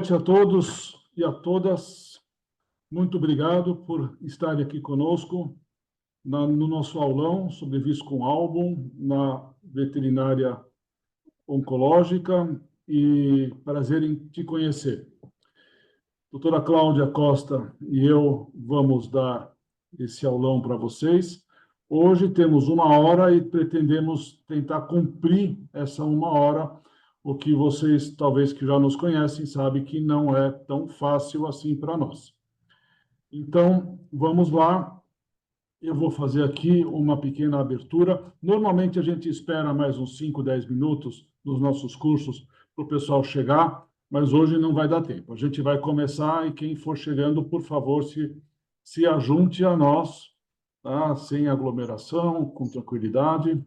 noite a todos e a todas. Muito obrigado por estarem aqui conosco no nosso aulão sobre Viscoalbum na veterinária oncológica, e prazer em te conhecer. Doutora Cláudia Costa e eu vamos dar esse aulão para vocês. Hoje temos 1 hora e pretendemos tentar cumprir essa 1 hora, o que vocês, talvez que já nos conhecem, sabem que não é tão fácil assim para nós. Então, vamos lá. Eu vou fazer aqui uma pequena abertura. Normalmente, a gente espera mais uns 5, 10 minutos nos nossos cursos para o pessoal chegar, mas hoje não vai dar tempo. A gente vai começar e quem for chegando, por favor, se ajunte a nós, tá? Sem aglomeração, com tranquilidade.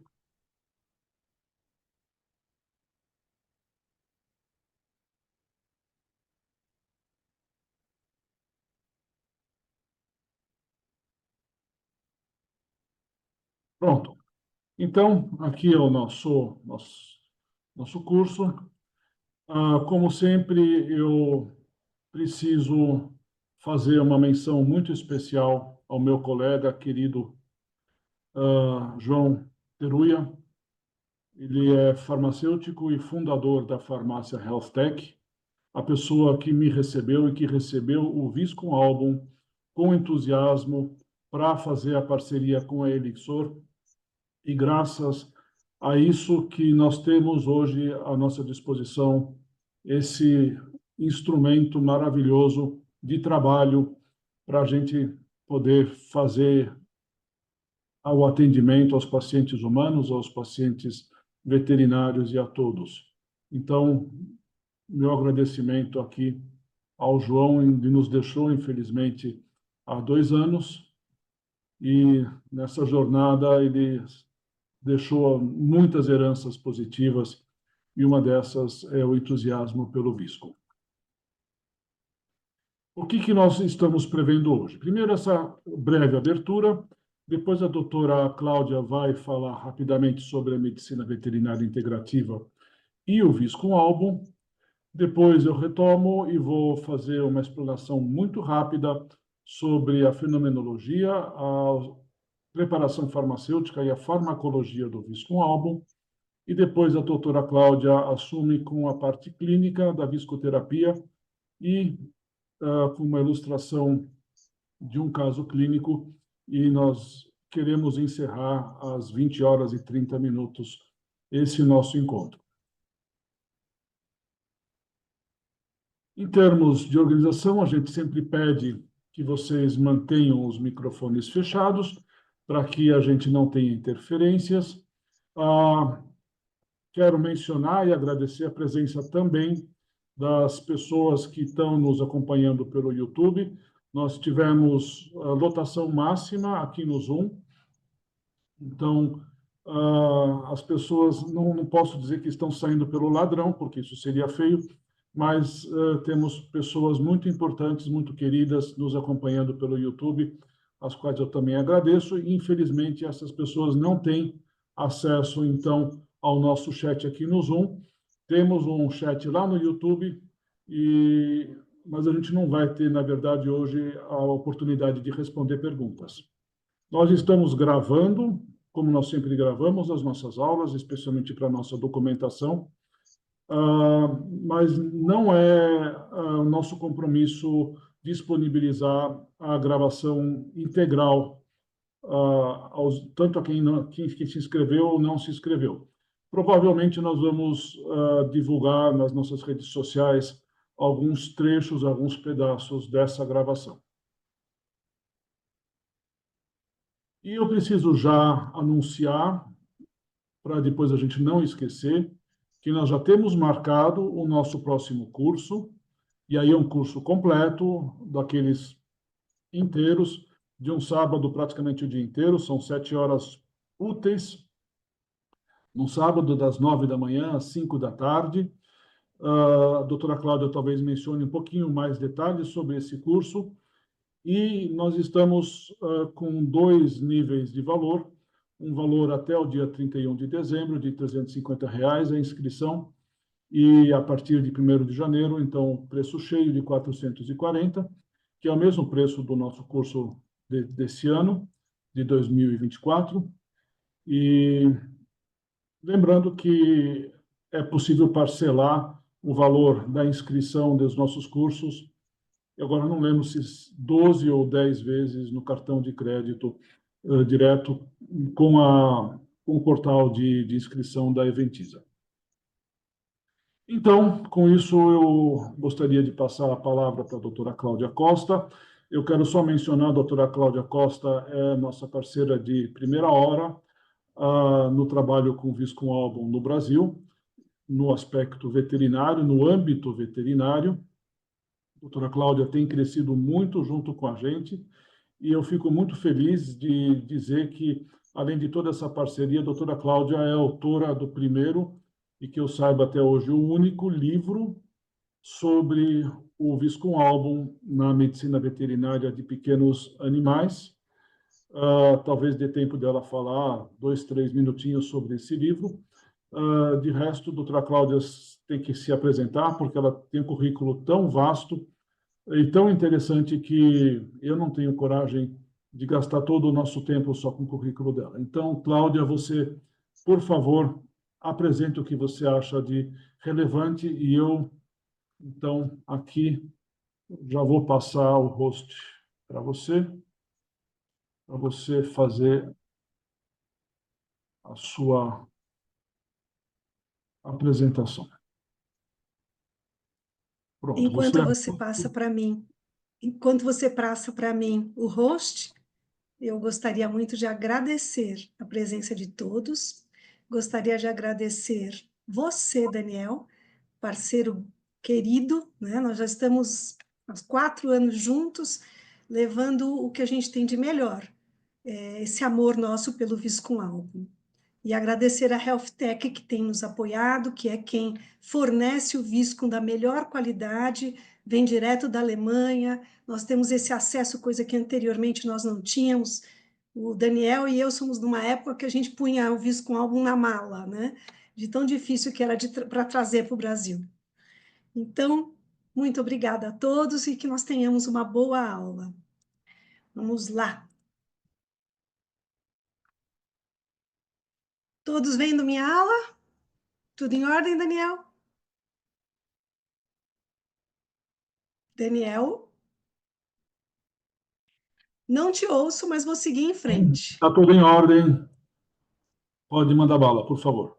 Pronto. Então, aqui é o nosso curso. Como sempre, eu preciso fazer uma menção muito especial ao meu colega querido João Teruya. Ele é farmacêutico e fundador da farmácia HealthTech, a pessoa que me recebeu e que recebeu o Viscoalbum com entusiasmo para fazer a parceria com a Elixor. E graças a isso que nós temos hoje à nossa disposição esse instrumento maravilhoso de trabalho para a gente poder fazer o atendimento aos pacientes humanos, aos pacientes veterinários e a todos. Então, meu agradecimento aqui ao João, que nos deixou, infelizmente, há 2 anos, e nessa jornada ele deixou muitas heranças positivas, e uma dessas é o entusiasmo pelo Visco. O que nós estamos prevendo hoje? Primeiro, essa breve abertura, depois a doutora Cláudia vai falar rapidamente sobre a medicina veterinária integrativa e o Viscoalbum. Depois eu retomo e vou fazer uma explanação muito rápida sobre a fenomenologia, a preparação farmacêutica e a farmacologia do Viscoalbum. E depois a doutora Cláudia assume com a parte clínica da viscoterapia e com uma ilustração de um caso clínico, e nós queremos encerrar às 20h30 esse nosso encontro. Em termos de organização, a gente sempre pede que vocês mantenham os microfones fechados para que a gente não tenha interferências. Quero mencionar e agradecer a presença também das pessoas que estão nos acompanhando pelo YouTube. Nós tivemos lotação máxima aqui no Zoom. Então, as pessoas, não posso dizer que estão saindo pelo ladrão, porque isso seria feio, mas temos pessoas muito importantes, muito queridas, nos acompanhando pelo YouTube, às quais eu também agradeço. E, infelizmente, essas pessoas não têm acesso, então, ao nosso chat aqui no Zoom. Temos um chat lá no YouTube, mas a gente não vai ter, na verdade, hoje, a oportunidade de responder perguntas. Nós estamos gravando, como nós sempre gravamos, as nossas aulas, especialmente para a nossa documentação, mas não é o nosso compromisso disponibilizar a gravação integral, tanto a quem se inscreveu ou não se inscreveu. Provavelmente nós vamos divulgar nas nossas redes sociais alguns trechos, alguns pedaços dessa gravação. E eu preciso já anunciar, para depois a gente não esquecer, que nós já temos marcado o nosso próximo curso, e aí é um curso completo, daqueles inteiros, de um sábado praticamente o dia inteiro, são 7 horas úteis, no sábado das 9 da manhã às 5 da tarde. A doutora Cláudia talvez mencione um pouquinho mais detalhes sobre esse curso, e nós estamos com 2 níveis de valor, um valor até o dia 31 de dezembro, de R$ 350 a inscrição, e a partir de 1º de janeiro, então, preço cheio de 440, que é o mesmo preço do nosso curso desse ano, de 2024. E lembrando que é possível parcelar o valor da inscrição dos nossos cursos, eu agora não lembro se 12 ou 10 vezes no cartão de crédito direto com o portal de inscrição da Eventisa. Então, com isso, eu gostaria de passar a palavra para a doutora Cláudia Costa. Eu quero só mencionar, a doutora Cláudia Costa é nossa parceira de primeira hora no trabalho com Viscoalbum no Brasil, no aspecto veterinário, no âmbito veterinário. A doutora Cláudia tem crescido muito junto com a gente e eu fico muito feliz de dizer que, além de toda essa parceria, a doutora Cláudia é autora do primeiro, e que eu saiba até hoje, o único livro sobre o Viscoalbum na medicina veterinária de pequenos animais. Talvez dê tempo dela falar 2, 3 minutinhos sobre esse livro. De resto, a doutora Cláudia tem que se apresentar, porque ela tem um currículo tão vasto e tão interessante que eu não tenho coragem de gastar todo o nosso tempo só com o currículo dela. Então, Cláudia, você, por favor, apresente o que você acha de relevante e eu, então, aqui já vou passar o host para você fazer a sua apresentação. Pronto, Enquanto você passa para mim o host, eu gostaria muito de agradecer a presença de todos, gostaria de agradecer você, Daniel, parceiro querido, né? Nós já estamos há 4 anos juntos, levando o que a gente tem de melhor, esse amor nosso pelo Viscoalbum. E agradecer a HealthTech que tem nos apoiado, que é quem fornece o Viscum da melhor qualidade, vem direto da Alemanha, nós temos esse acesso, coisa que anteriormente nós não tínhamos. O Daniel e eu somos de uma época que a gente punha o Viscoalbum na mala, né? De tão difícil que era para trazer para o Brasil. Então, muito obrigada a todos e que nós tenhamos uma boa aula. Vamos lá. Todos vendo minha aula? Tudo em ordem, Daniel? Daniel? Não te ouço, mas vou seguir em frente. Está tudo em ordem. Pode mandar bala, por favor.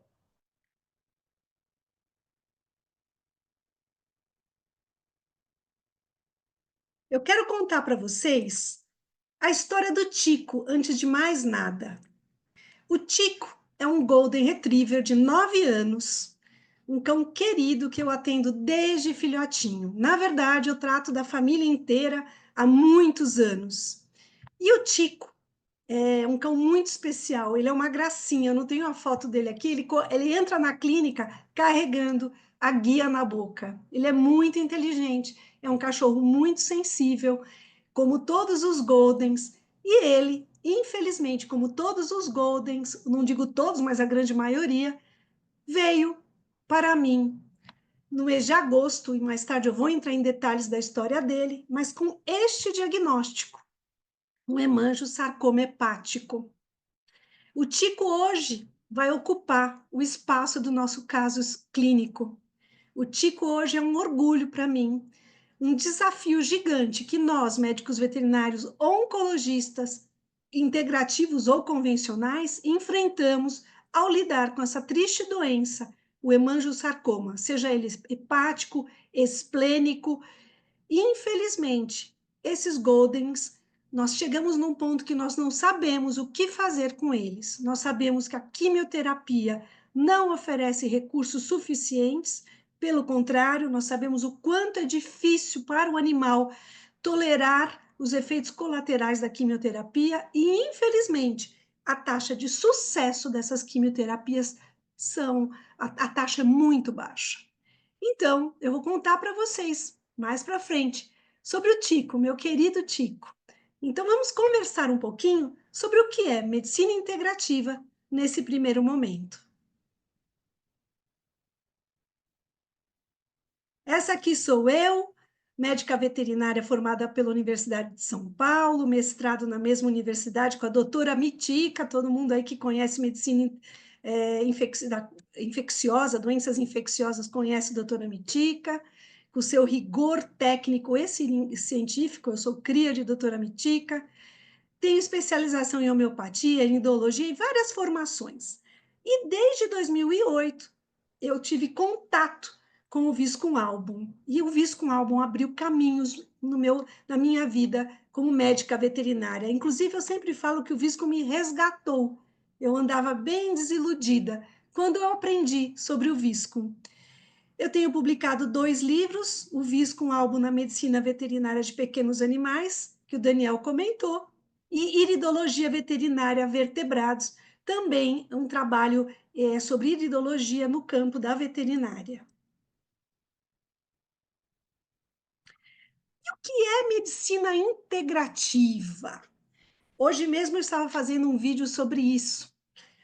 Eu quero contar para vocês a história do Tico, antes de mais nada. O Tico é um Golden Retriever de 9 anos, um cão querido que eu atendo desde filhotinho. Na verdade, eu trato da família inteira há muitos anos. E o Tico é um cão muito especial, ele é uma gracinha, eu não tenho a foto dele aqui, ele entra na clínica carregando a guia na boca. Ele é muito inteligente, é um cachorro muito sensível, como todos os Goldens, e ele, infelizmente, como todos os Goldens, não digo todos, mas a grande maioria, veio para mim no mês de agosto, e mais tarde eu vou entrar em detalhes da história dele, mas com este diagnóstico, um hemangiosarcoma hepático. O Tico hoje vai ocupar o espaço do nosso caso clínico. O Tico hoje é um orgulho para mim, um desafio gigante que nós, médicos veterinários, oncologistas, integrativos ou convencionais, enfrentamos ao lidar com essa triste doença, o hemangiosarcoma, seja ele hepático, esplênico. E, infelizmente, esses Goldens, nós chegamos num ponto que nós não sabemos o que fazer com eles. Nós sabemos que a quimioterapia não oferece recursos suficientes, pelo contrário, nós sabemos o quanto é difícil para o animal tolerar os efeitos colaterais da quimioterapia e, infelizmente, a taxa de sucesso dessas quimioterapias a taxa é muito baixa. Então, eu vou contar para vocês mais para frente sobre o Tico, meu querido Tico. Então, vamos conversar um pouquinho sobre o que é medicina integrativa nesse primeiro momento. Essa aqui sou eu, médica veterinária formada pela Universidade de São Paulo, mestrado na mesma universidade com a doutora Mitica, todo mundo aí que conhece medicina infecciosa, doenças infecciosas, conhece a doutora Mitica, com seu rigor técnico e científico, eu sou cria de doutora Mitica, tenho especialização em homeopatia, em endologia e várias formações. E desde 2008 eu tive contato com o Viscum Album. E o Viscum Album abriu caminhos na minha vida como médica veterinária. Inclusive, eu sempre falo que o Viscum me resgatou. Eu andava bem desiludida quando eu aprendi sobre o Viscum. Eu tenho publicado 2 livros, o Viscum Album na Medicina Veterinária de Pequenos Animais, que o Daniel comentou, e Iridologia Veterinária Vertebrados, também um trabalho sobre iridologia no campo da veterinária. E o que é medicina integrativa? Hoje mesmo eu estava fazendo um vídeo sobre isso.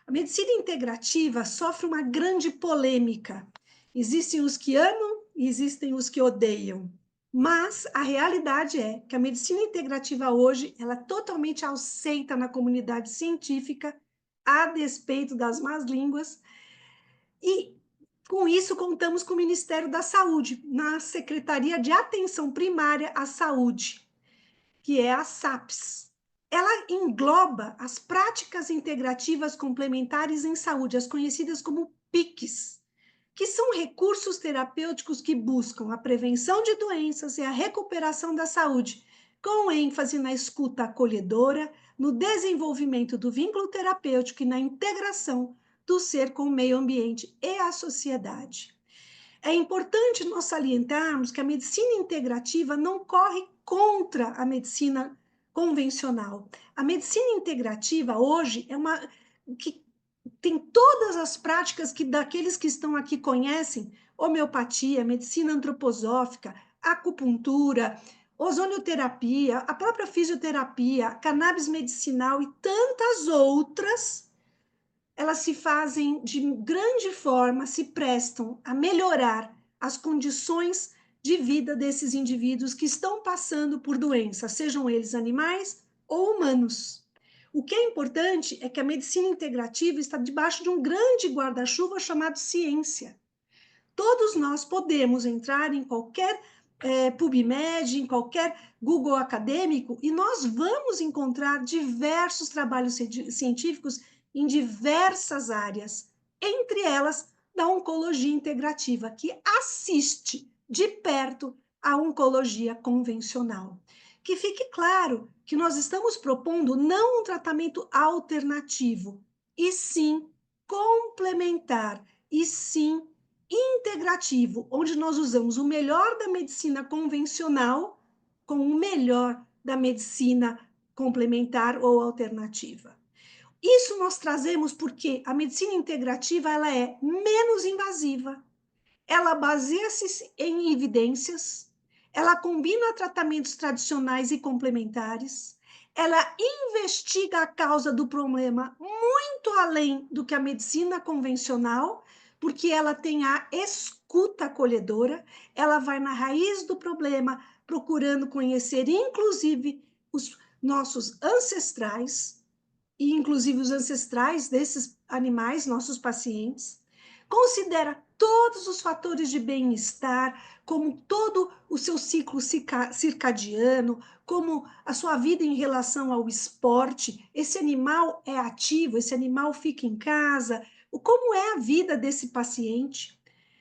A medicina integrativa sofre uma grande polêmica. Existem os que amam e existem os que odeiam. Mas a realidade é que a medicina integrativa hoje, ela é totalmente aceita na comunidade científica, a despeito das más línguas, e com isso contamos com o Ministério da Saúde, na Secretaria de Atenção Primária à Saúde, que é a SAPS. Ela engloba as práticas integrativas complementares em saúde, as conhecidas como PICs, que são recursos terapêuticos que buscam a prevenção de doenças e a recuperação da saúde, com ênfase na escuta acolhedora, no desenvolvimento do vínculo terapêutico e na integração do ser com o meio ambiente e a sociedade. É importante nós salientarmos que a medicina integrativa não corre contra a medicina convencional. A medicina integrativa hoje é uma que tem todas as práticas que daqueles que estão aqui conhecem, homeopatia, medicina antroposófica, acupuntura, ozonioterapia, a própria fisioterapia, cannabis medicinal e tantas outras, elas se fazem de grande forma, se prestam a melhorar as condições de vida desses indivíduos que estão passando por doenças, sejam eles animais ou humanos. O que é importante é que a medicina integrativa está debaixo de um grande guarda-chuva chamado ciência. Todos nós podemos entrar em qualquer PubMed, em qualquer Google acadêmico, e nós vamos encontrar diversos trabalhos científicos em diversas áreas, entre elas da oncologia integrativa, que assiste de perto a oncologia convencional. Que fique claro que nós estamos propondo não um tratamento alternativo, e sim complementar, e sim integrativo, onde nós usamos o melhor da medicina convencional com o melhor da medicina complementar ou alternativa. Isso nós trazemos porque a medicina integrativa ela é menos invasiva, ela baseia-se em evidências, ela combina tratamentos tradicionais e complementares, ela investiga a causa do problema muito além do que a medicina convencional, porque ela tem a escuta acolhedora, ela vai na raiz do problema, procurando conhecer, inclusive, os nossos ancestrais, e inclusive os ancestrais desses animais, nossos pacientes, considera todos os fatores de bem-estar, como todo o seu ciclo circadiano, como a sua vida em relação ao esporte, esse animal é ativo, esse animal fica em casa, como é a vida desse paciente.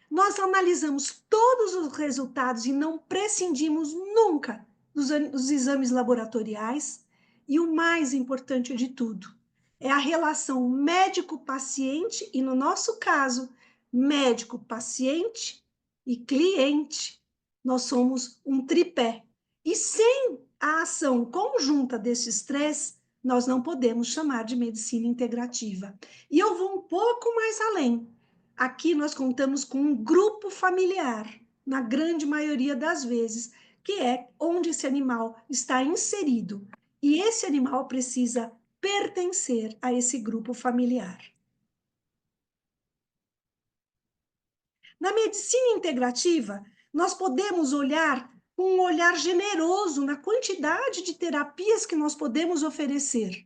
Nós analisamos todos os resultados e não prescindimos nunca dos exames laboratoriais. E o mais importante de tudo é a relação médico-paciente e, no nosso caso, médico-paciente e cliente. Nós somos um tripé. E sem a ação conjunta desses três, nós não podemos chamar de medicina integrativa. E eu vou um pouco mais além. Aqui nós contamos com um grupo familiar, na grande maioria das vezes, que é onde esse animal está inserido. E esse animal precisa pertencer a esse grupo familiar. Na medicina integrativa, Nós podemos olhar com um olhar generoso na quantidade de terapias que nós podemos oferecer.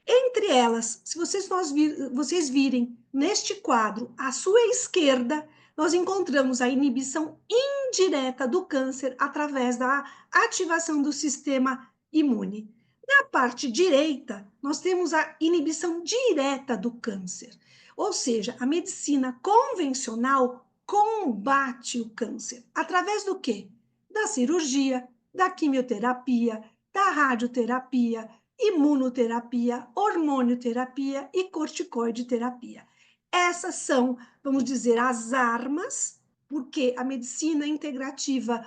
Entre elas, se vocês virem neste quadro, à sua esquerda, nós encontramos a inibição indireta do câncer através da ativação do sistema imune. Na parte direita, nós temos a inibição direta do câncer. Ou seja, a medicina convencional combate o câncer. Através do quê? Da cirurgia, da quimioterapia, da radioterapia, imunoterapia, hormonioterapia e corticoide terapia. Essas são, vamos dizer, as armas, porque a medicina integrativa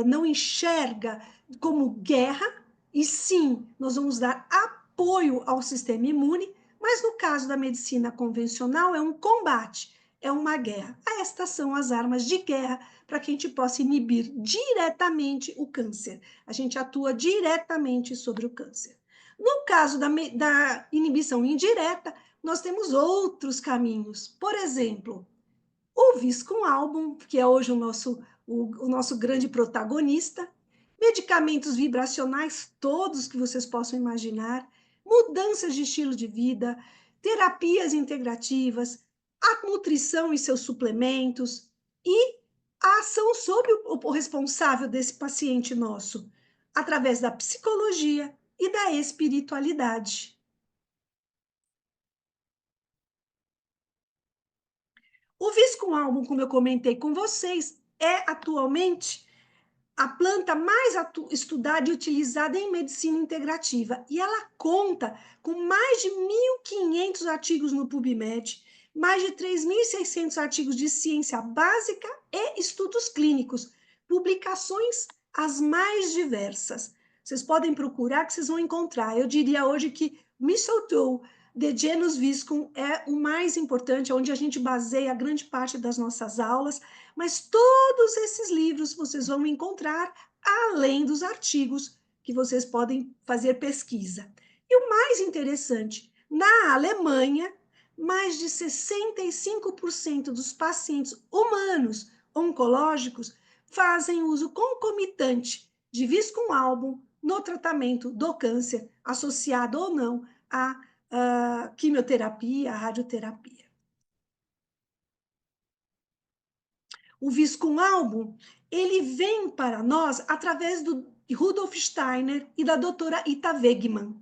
não enxerga como guerra, e sim, nós vamos dar apoio ao sistema imune, mas no caso da medicina convencional é um combate, é uma guerra. Estas são as armas de guerra para que a gente possa inibir diretamente o câncer. A gente atua diretamente sobre o câncer. No caso da inibição indireta, nós temos outros caminhos. Por exemplo, o Viscum-Album, que é hoje o nosso grande protagonista, medicamentos vibracionais, todos que vocês possam imaginar, mudanças de estilo de vida, terapias integrativas, a nutrição e seus suplementos e a ação sobre o responsável desse paciente nosso, através da psicologia e da espiritualidade. O Viscum-Album, como eu comentei com vocês, é atualmente a planta mais estudada e utilizada em medicina integrativa. E ela conta com mais de 1.500 artigos no PubMed, mais de 3.600 artigos de ciência básica e estudos clínicos, publicações as mais diversas. Vocês podem procurar que vocês vão encontrar. Eu diria hoje que Mistletoe, The Genus Viscum, é o mais importante, onde a gente baseia grande parte das nossas aulas, mas todos esses livros vocês vão encontrar, além dos artigos que vocês podem fazer pesquisa. E o mais interessante, na Alemanha, mais de 65% dos pacientes humanos oncológicos fazem uso concomitante de Viscum-Album no tratamento do câncer, associado ou não à quimioterapia, à radioterapia. O Viscum-Album, ele vem para nós através do Rudolf Steiner e da doutora Ita Wegman.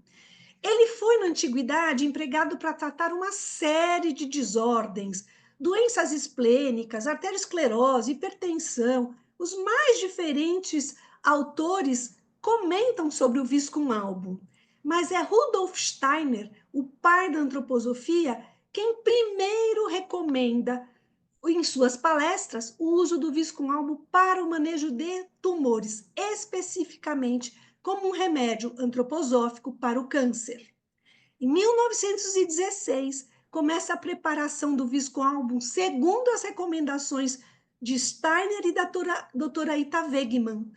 Ele foi, na antiguidade, empregado para tratar uma série de desordens, doenças esplênicas, arteriosclerose, hipertensão. Os mais diferentes autores comentam sobre o Viscum-Album. Mas é Rudolf Steiner, o pai da antroposofia, quem primeiro recomenda em suas palestras o uso do Viscum-Album para o manejo de tumores, especificamente como um remédio antroposófico para o câncer. Em 1916, começa a preparação do Viscum-Album segundo as recomendações de Steiner e da doutora Ita Wegman.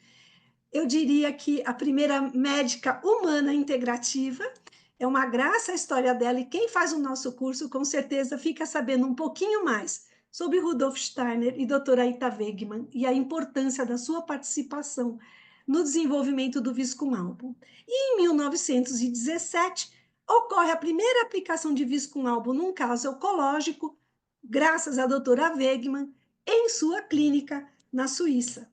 Eu diria que a primeira médica humana integrativa. É uma graça a história dela, e quem faz o nosso curso com certeza fica sabendo um pouquinho mais sobre Rudolf Steiner e doutora Ita Wegman e a importância da sua participação no desenvolvimento do Viscum-Album. E em 1917, ocorre a primeira aplicação de Viscum-Album num caso oncológico, graças à doutora Wegman, em sua clínica na Suíça.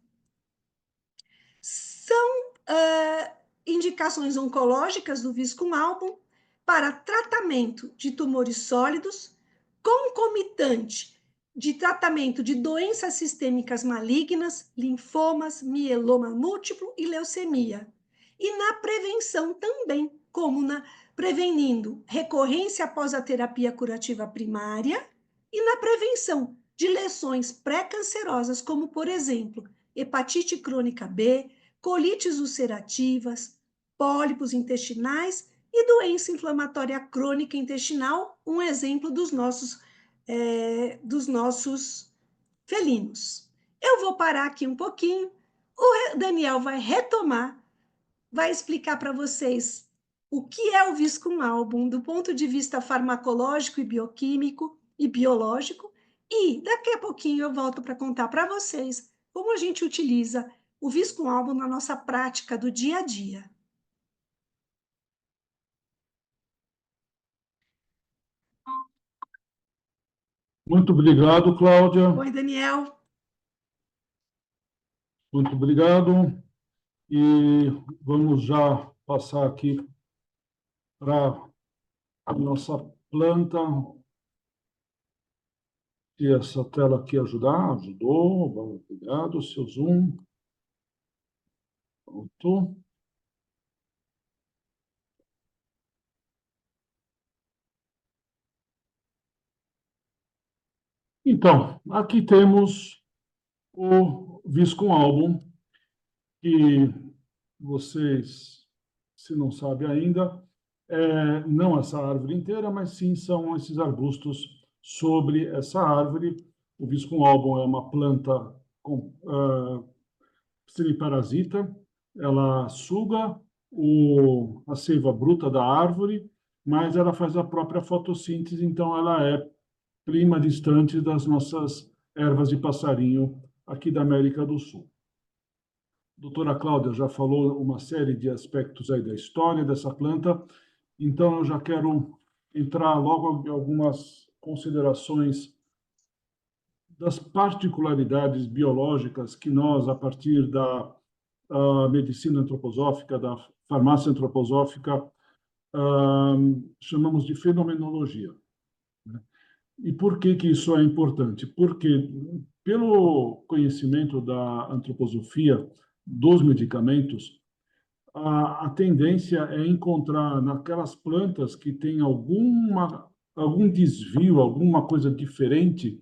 São indicações oncológicas do Viscum-Album para tratamento de tumores sólidos, concomitante de tratamento de doenças sistêmicas malignas, linfomas, mieloma múltiplo e leucemia. E na prevenção também, como prevenindo recorrência após a terapia curativa primária e na prevenção de lesões pré-cancerosas, como, por exemplo, hepatite crônica B, colites ulcerativas, pólipos intestinais e doença inflamatória crônica intestinal, um exemplo dos nossos felinos. Eu vou parar aqui um pouquinho, o Daniel vai retomar, vai explicar para vocês o que é o Viscum-Album do ponto de vista farmacológico e bioquímico e biológico, e daqui a pouquinho eu volto para contar para vocês como a gente utiliza o Viscum Album na nossa prática do dia a dia. Muito obrigado, Cláudia. Oi, Daniel. Muito obrigado. E vamos já passar aqui para a nossa planta. Se essa tela aqui ajudar, ajudou. Obrigado, seu zoom. Pronto. Então, aqui temos o Viscum Album, que vocês, se não sabem ainda, não essa árvore inteira, mas sim são esses arbustos sobre essa árvore. O Viscum album é uma planta semiparasita, ela suga a seiva bruta da árvore, mas ela faz a própria fotossíntese, então ela é prima distante das nossas ervas de passarinho aqui da América do Sul. A doutora Cláudia já falou uma série de aspectos aí da história dessa planta, então eu já quero entrar logo em algumas considerações das particularidades biológicas que nós, a partir da medicina antroposófica, da farmácia antroposófica, chamamos de fenomenologia. E por que que isso é importante? Porque, pelo conhecimento da antroposofia dos medicamentos, a tendência é encontrar naquelas plantas que têm algum desvio, alguma coisa diferente,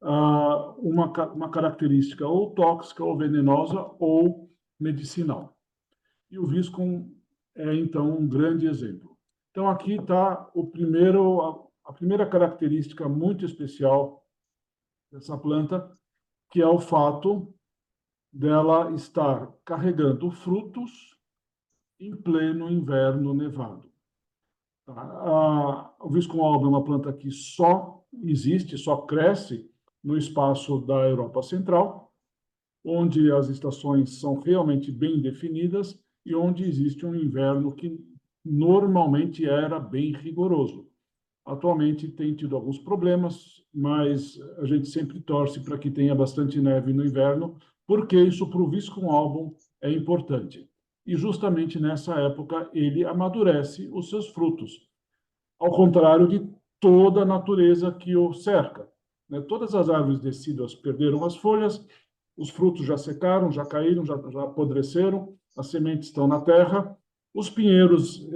uma característica ou tóxica, ou venenosa, ou medicinal. E o Viscum é, então, um grande exemplo. Então, aqui está a primeira característica muito especial dessa planta, que é o fato dela estar carregando frutos em pleno inverno nevado. O Viscum album é uma planta que só existe, só cresce no espaço da Europa Central, onde as estações são realmente bem definidas e onde existe um inverno que normalmente era bem rigoroso. Atualmente tem tido alguns problemas, mas a gente sempre torce para que tenha bastante neve no inverno, porque isso para o Viscum album é importante. E justamente nessa época ele amadurece os seus frutos, ao contrário de toda a natureza que o cerca. Todas as árvores decíduas perderam as folhas, os frutos já secaram, já caíram, já apodreceram, as sementes estão na terra, os pinheiros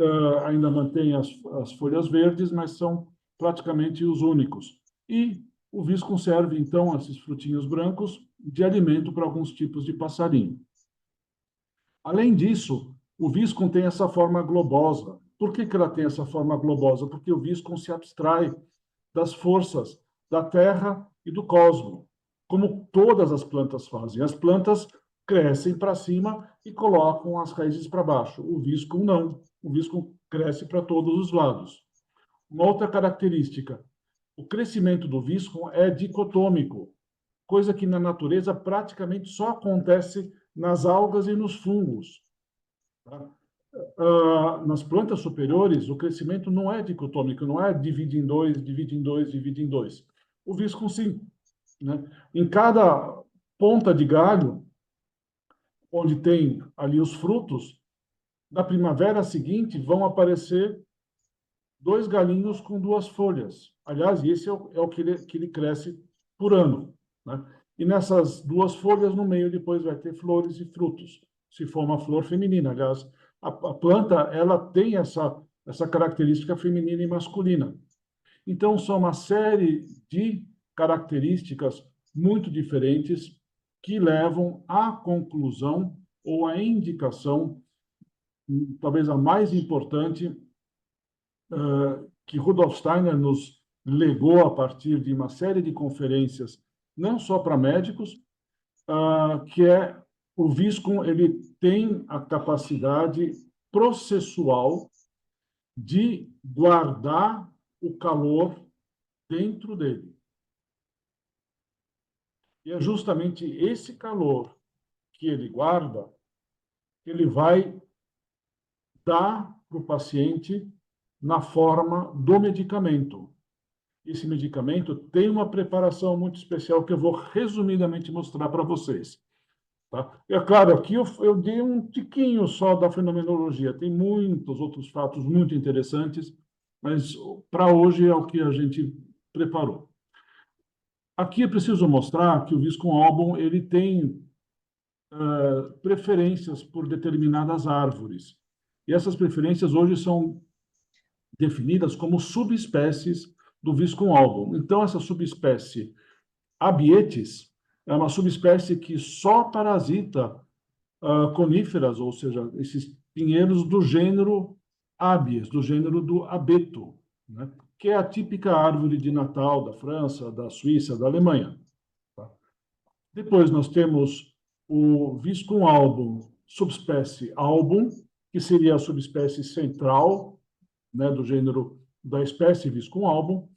ainda mantêm as folhas verdes, mas são praticamente os únicos. E o Viscum serve, então, esses frutinhos brancos de alimento para alguns tipos de passarinho. Além disso, o Viscum tem essa forma globosa. Por que ela tem essa forma globosa? Porque o Viscum se abstrai das forças da Terra e do cosmos, como todas as plantas fazem. As plantas crescem para cima e colocam as raízes para baixo. O Viscum não. O Viscum cresce para todos os lados. Uma outra característica, o crescimento do Viscum é dicotômico, coisa que na natureza praticamente só acontece nas algas e nos fungos. Tá? Nas plantas superiores, o crescimento não é dicotômico, não é divide em dois, divide em dois, divide em dois. O Viscum, sim. Em cada ponta de galho, onde tem ali os frutos, na primavera seguinte vão aparecer dois galinhos com duas folhas. Aliás, esse é o que ele cresce por ano. E nessas duas folhas, no meio, depois vai ter flores e frutos, se for uma flor feminina. Aliás, a planta ela tem essa característica feminina e masculina. Então, são uma série de características muito diferentes que levam à conclusão ou à indicação, talvez a mais importante, que Rudolf Steiner nos legou a partir de uma série de conferências, não só para médicos, que é o Viscum, ele tem a capacidade processual de guardar o calor dentro dele. E é justamente esse calor que ele guarda que ele vai dar para o paciente na forma do medicamento. Esse medicamento tem uma preparação muito especial que eu vou resumidamente mostrar para vocês. Tá? É claro, aqui eu dei um tiquinho só da fenomenologia, tem muitos outros fatos muito interessantes, mas para hoje é o que a gente preparou. Aqui é preciso mostrar que o Viscum album ele tem preferências por determinadas árvores. E essas preferências hoje são definidas como subespécies do Viscum album. Então, essa subespécie Abietes é uma subespécie que só parasita coníferas, ou seja, esses pinheiros do gênero Abies, do gênero do abeto, né? Que é a típica árvore de Natal da França, da Suíça, da Alemanha. Tá? Depois nós temos o Viscum album, subespécie album, que seria a subespécie central, né, do gênero da espécie Viscum album,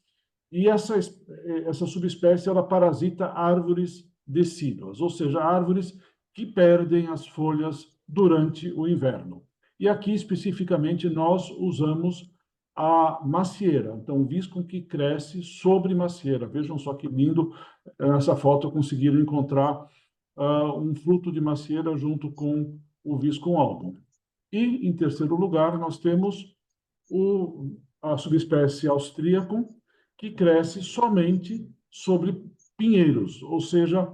e essa subespécie ela parasita árvores decíduas, ou seja, árvores que perdem as folhas durante o inverno. E aqui, especificamente, nós usamos a macieira, então, viscum que cresce sobre macieira. Vejam só que lindo, nessa foto conseguiram encontrar um fruto de macieira junto com o viscum album. E, em terceiro lugar, nós temos a subespécie austríacum, que cresce somente sobre pinheiros, ou seja,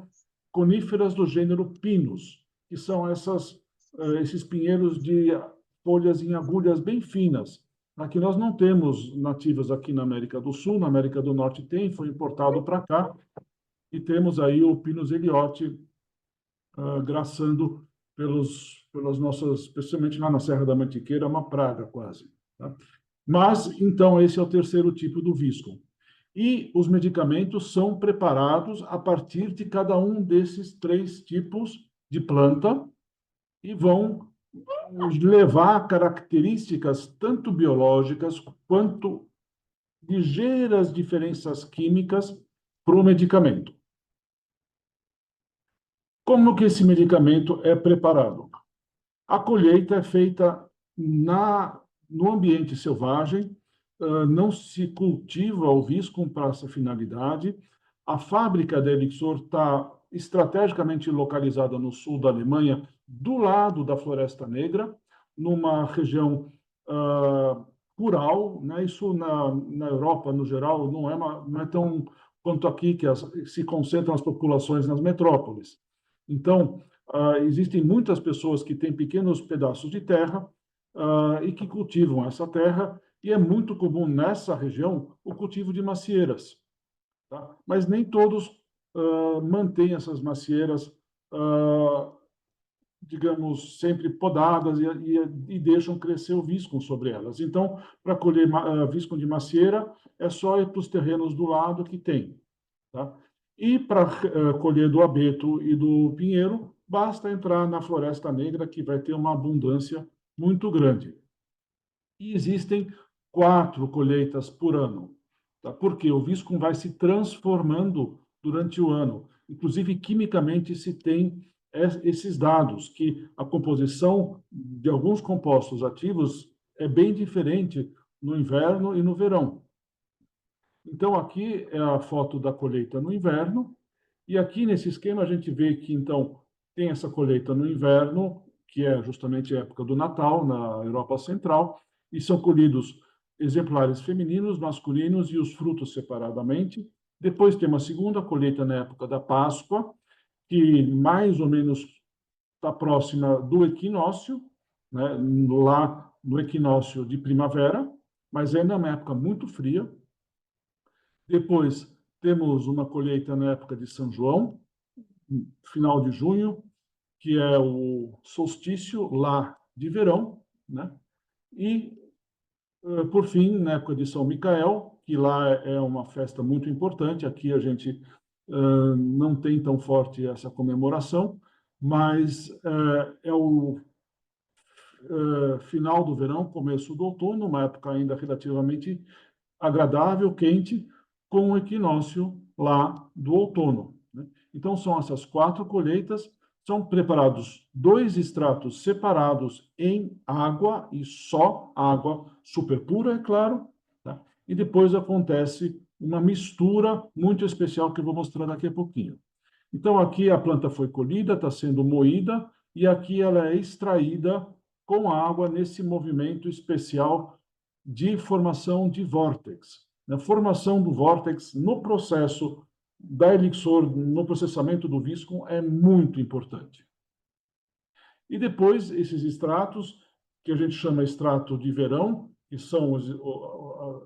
coníferas do gênero Pinus, que são esses pinheiros de folhas em agulhas bem finas. Aqui nós não temos nativas aqui na América do Sul, na América do Norte tem, foi importado para cá, e temos aí o Pinus eliote graçando pelas nossas, especialmente lá na Serra da Mantiqueira, é uma praga quase. Tá? Mas, então, esse é o terceiro tipo do viscum. E os medicamentos são preparados a partir de cada um desses três tipos de planta e vão levar características tanto biológicas quanto ligeiras diferenças químicas para o medicamento. Como que esse medicamento é preparado? A colheita é feita no ambiente selvagem, não se cultiva o viscum para essa finalidade. A fábrica da Elixir está estrategicamente localizada no sul da Alemanha, do lado da Floresta Negra, numa região rural, né? Isso na Europa, no geral, não é tão quanto aqui, que se concentram as populações nas metrópoles. Então, existem muitas pessoas que têm pequenos pedaços de terra e que cultivam essa terra, e é muito comum nessa região o cultivo de macieiras. Tá? Mas nem todos mantêm essas macieiras, digamos, sempre podadas e deixam crescer o viscum sobre elas. Então, para colher viscum de macieira, é só ir para os terrenos do lado que tem. Tá? E para colher do abeto e do pinheiro, basta entrar na Floresta Negra, que vai ter uma abundância muito grande. E existem 4 colheitas por ano. Tá? Porque o viscum vai se transformando durante o ano. Inclusive, quimicamente, se tem esses dados, que a composição de alguns compostos ativos é bem diferente no inverno e no verão. Então, aqui é a foto da colheita no inverno, e aqui nesse esquema a gente vê que, então, tem essa colheita no inverno, que é justamente a época do Natal, na Europa Central, e são colhidos exemplares femininos, masculinos e os frutos separadamente. Depois tem uma segunda colheita na época da Páscoa, que mais ou menos está próxima do equinócio, né, lá no equinócio de primavera, mas ainda é uma época muito fria. Depois temos uma colheita na época de São João, final de junho, que é o solstício lá de verão, né? E, por fim, na época de São Micael, que lá é uma festa muito importante, aqui a gente não tem tão forte essa comemoração, mas é o final do verão, começo do outono, uma época ainda relativamente agradável, quente, com o equinócio lá do outono. Né? Então, são essas 4 colheitas, são preparados 2 extratos separados em água, e só água super pura, é claro, tá? E depois acontece uma mistura muito especial que eu vou mostrar daqui a pouquinho. Então, aqui a planta foi colhida, está sendo moída, e aqui ela é extraída com água nesse movimento especial de formação de vórtex. A formação do vórtex no processo da Elixor, no processamento do visco, é muito importante. E depois, esses extratos, que a gente chama extrato de verão, que são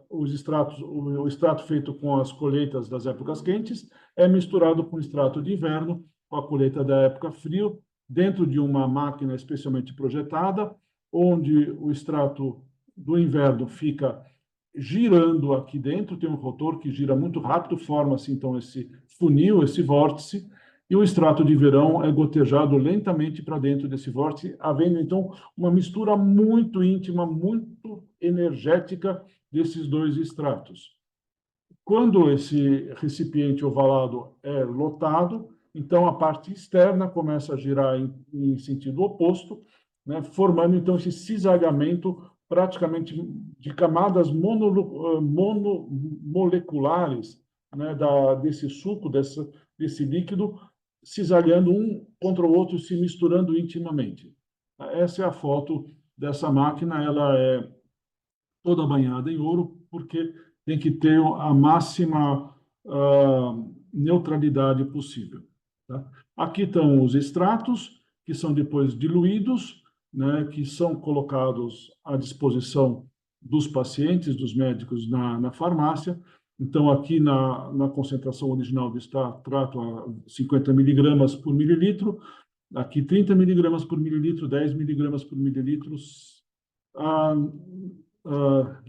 os extratos, o extrato feito com as colheitas das épocas quentes, é misturado com o extrato de inverno, com a colheita da época frio, dentro de uma máquina especialmente projetada, onde o extrato do inverno fica girando aqui dentro, tem um rotor que gira muito rápido, forma-se então esse funil, esse vórtice, e o extrato de verão é gotejado lentamente para dentro desse vórtice, havendo então uma mistura muito íntima, muito energética desses 2 extratos. Quando esse recipiente ovalado é lotado, então a parte externa começa a girar em sentido oposto, né, formando então esse cisalhamento praticamente de camadas monomoleculares, né, desse suco, desse líquido, cisalhando um contra o outro, se misturando intimamente. Essa é a foto dessa máquina, ela é toda banhada em ouro, porque tem que ter a máxima neutralidade possível. Tá? Aqui estão os extratos, que são depois diluídos, né, que são colocados à disposição dos pacientes, dos médicos na farmácia. Então, aqui na concentração original do extrato, a 50 miligramas por mililitro, aqui 30 miligramas por mililitro, 10 miligramas por mililitro,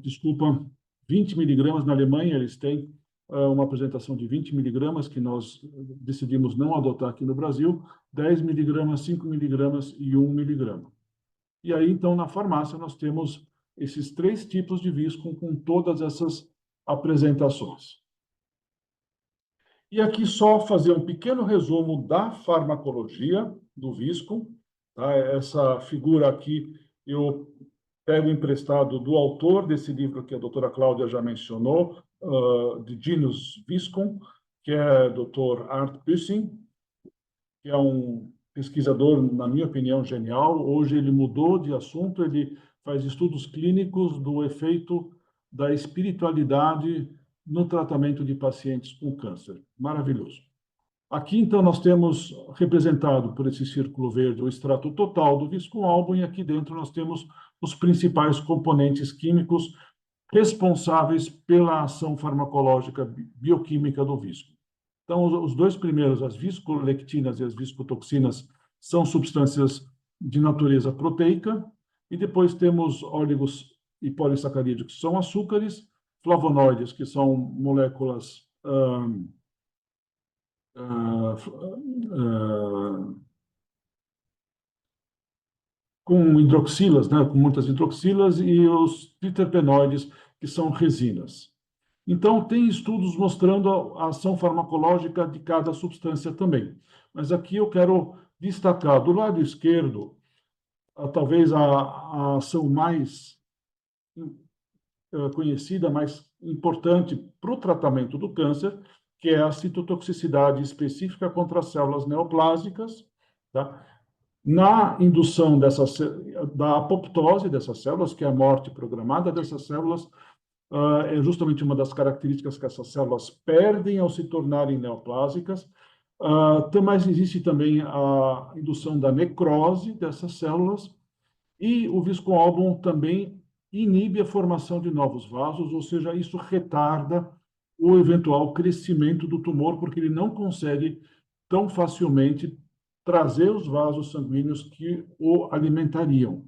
desculpa, 20 miligramas. Na Alemanha, eles têm uma apresentação de 20 miligramas, que nós decidimos não adotar aqui no Brasil, 10 miligramas, 5 miligramas e 1 miligrama. E aí, então, na farmácia, nós temos esses 3 tipos de visco com todas essas apresentações. E aqui só fazer um pequeno resumo da farmacologia do visco. Tá? Essa figura aqui eu pego emprestado do autor desse livro, que a doutora Cláudia já mencionou, de Genus Viscum, que é o Dr. Art Büssing, que é um pesquisador, na minha opinião, genial. Hoje ele mudou de assunto, ele faz estudos clínicos do efeito da espiritualidade no tratamento de pacientes com câncer. Maravilhoso. Aqui, então, nós temos representado por esse círculo verde o extrato total do visco álbum, e aqui dentro nós temos os principais componentes químicos responsáveis pela ação farmacológica bioquímica do visco. Então, os 2 primeiros, as viscolectinas e as viscotoxinas, são substâncias de natureza proteica, e depois temos óleos e polissacarídeos, que são açúcares, flavonoides, que são moléculas com hidroxilas, né, com muitas hidroxilas, e os triterpenoides, que são resinas. Então, tem estudos mostrando a ação farmacológica de cada substância também. Mas aqui eu quero destacar, do lado esquerdo, talvez a ação mais conhecida, mais importante para o tratamento do câncer, que é a citotoxicidade específica contra as células neoplásicas, tá? Na indução da apoptose dessas células, que é a morte programada dessas células, é justamente uma das características que essas células perdem ao se tornarem neoplásicas. Mas existe também a indução da necrose dessas células, e o viscoálbum também inibe a formação de novos vasos, ou seja, isso retarda o eventual crescimento do tumor, porque ele não consegue tão facilmente trazer os vasos sanguíneos que o alimentariam.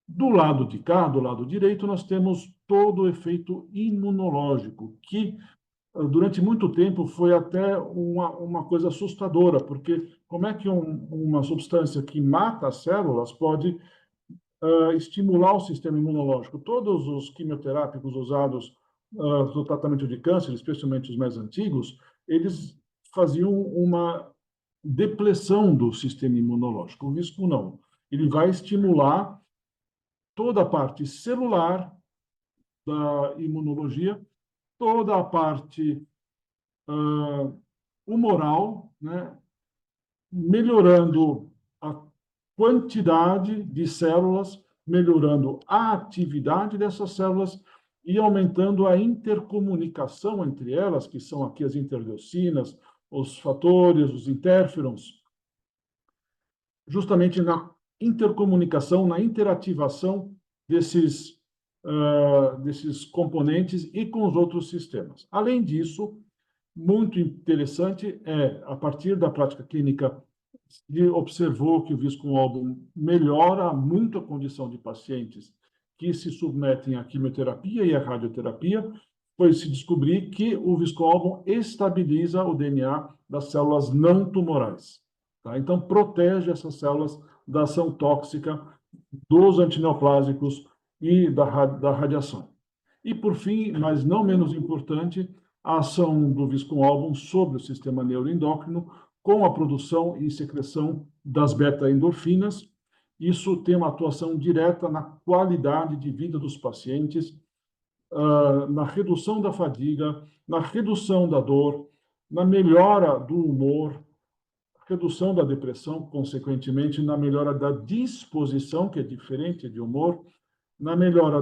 Do lado de cá, do lado direito, nós temos todo o efeito imunológico, que durante muito tempo foi até uma coisa assustadora, porque como é que uma substância que mata as células pode estimular o sistema imunológico? Todos os quimioterápicos usados no tratamento de câncer, especialmente os mais antigos, eles faziam uma depressão do sistema imunológico. O visco não. Ele vai estimular toda a parte celular da imunologia, toda a parte humoral, né, melhorando a quantidade de células, melhorando a atividade dessas células e aumentando a intercomunicação entre elas, que são aqui as interleucinas, os fatores, os interferons, justamente na intercomunicação, na interativação desses componentes e com os outros sistemas. Além disso, muito interessante a partir da prática clínica, se observou que o viscoalbum melhora muito a condição de pacientes que se submetem à quimioterapia e à radioterapia, foi se descobrir que o viscoalbum estabiliza o DNA das células não tumorais. Tá? Então, protege essas células da ação tóxica dos antineoplásicos e da radiação. E, por fim, mas não menos importante, a ação do viscoalbum sobre o sistema neuroendócrino com a produção e secreção das beta-endorfinas. Isso tem uma atuação direta na qualidade de vida dos pacientes, na redução da fadiga, na redução da dor, na melhora do humor, redução da depressão, consequentemente, na melhora da disposição, que é diferente de humor, na melhora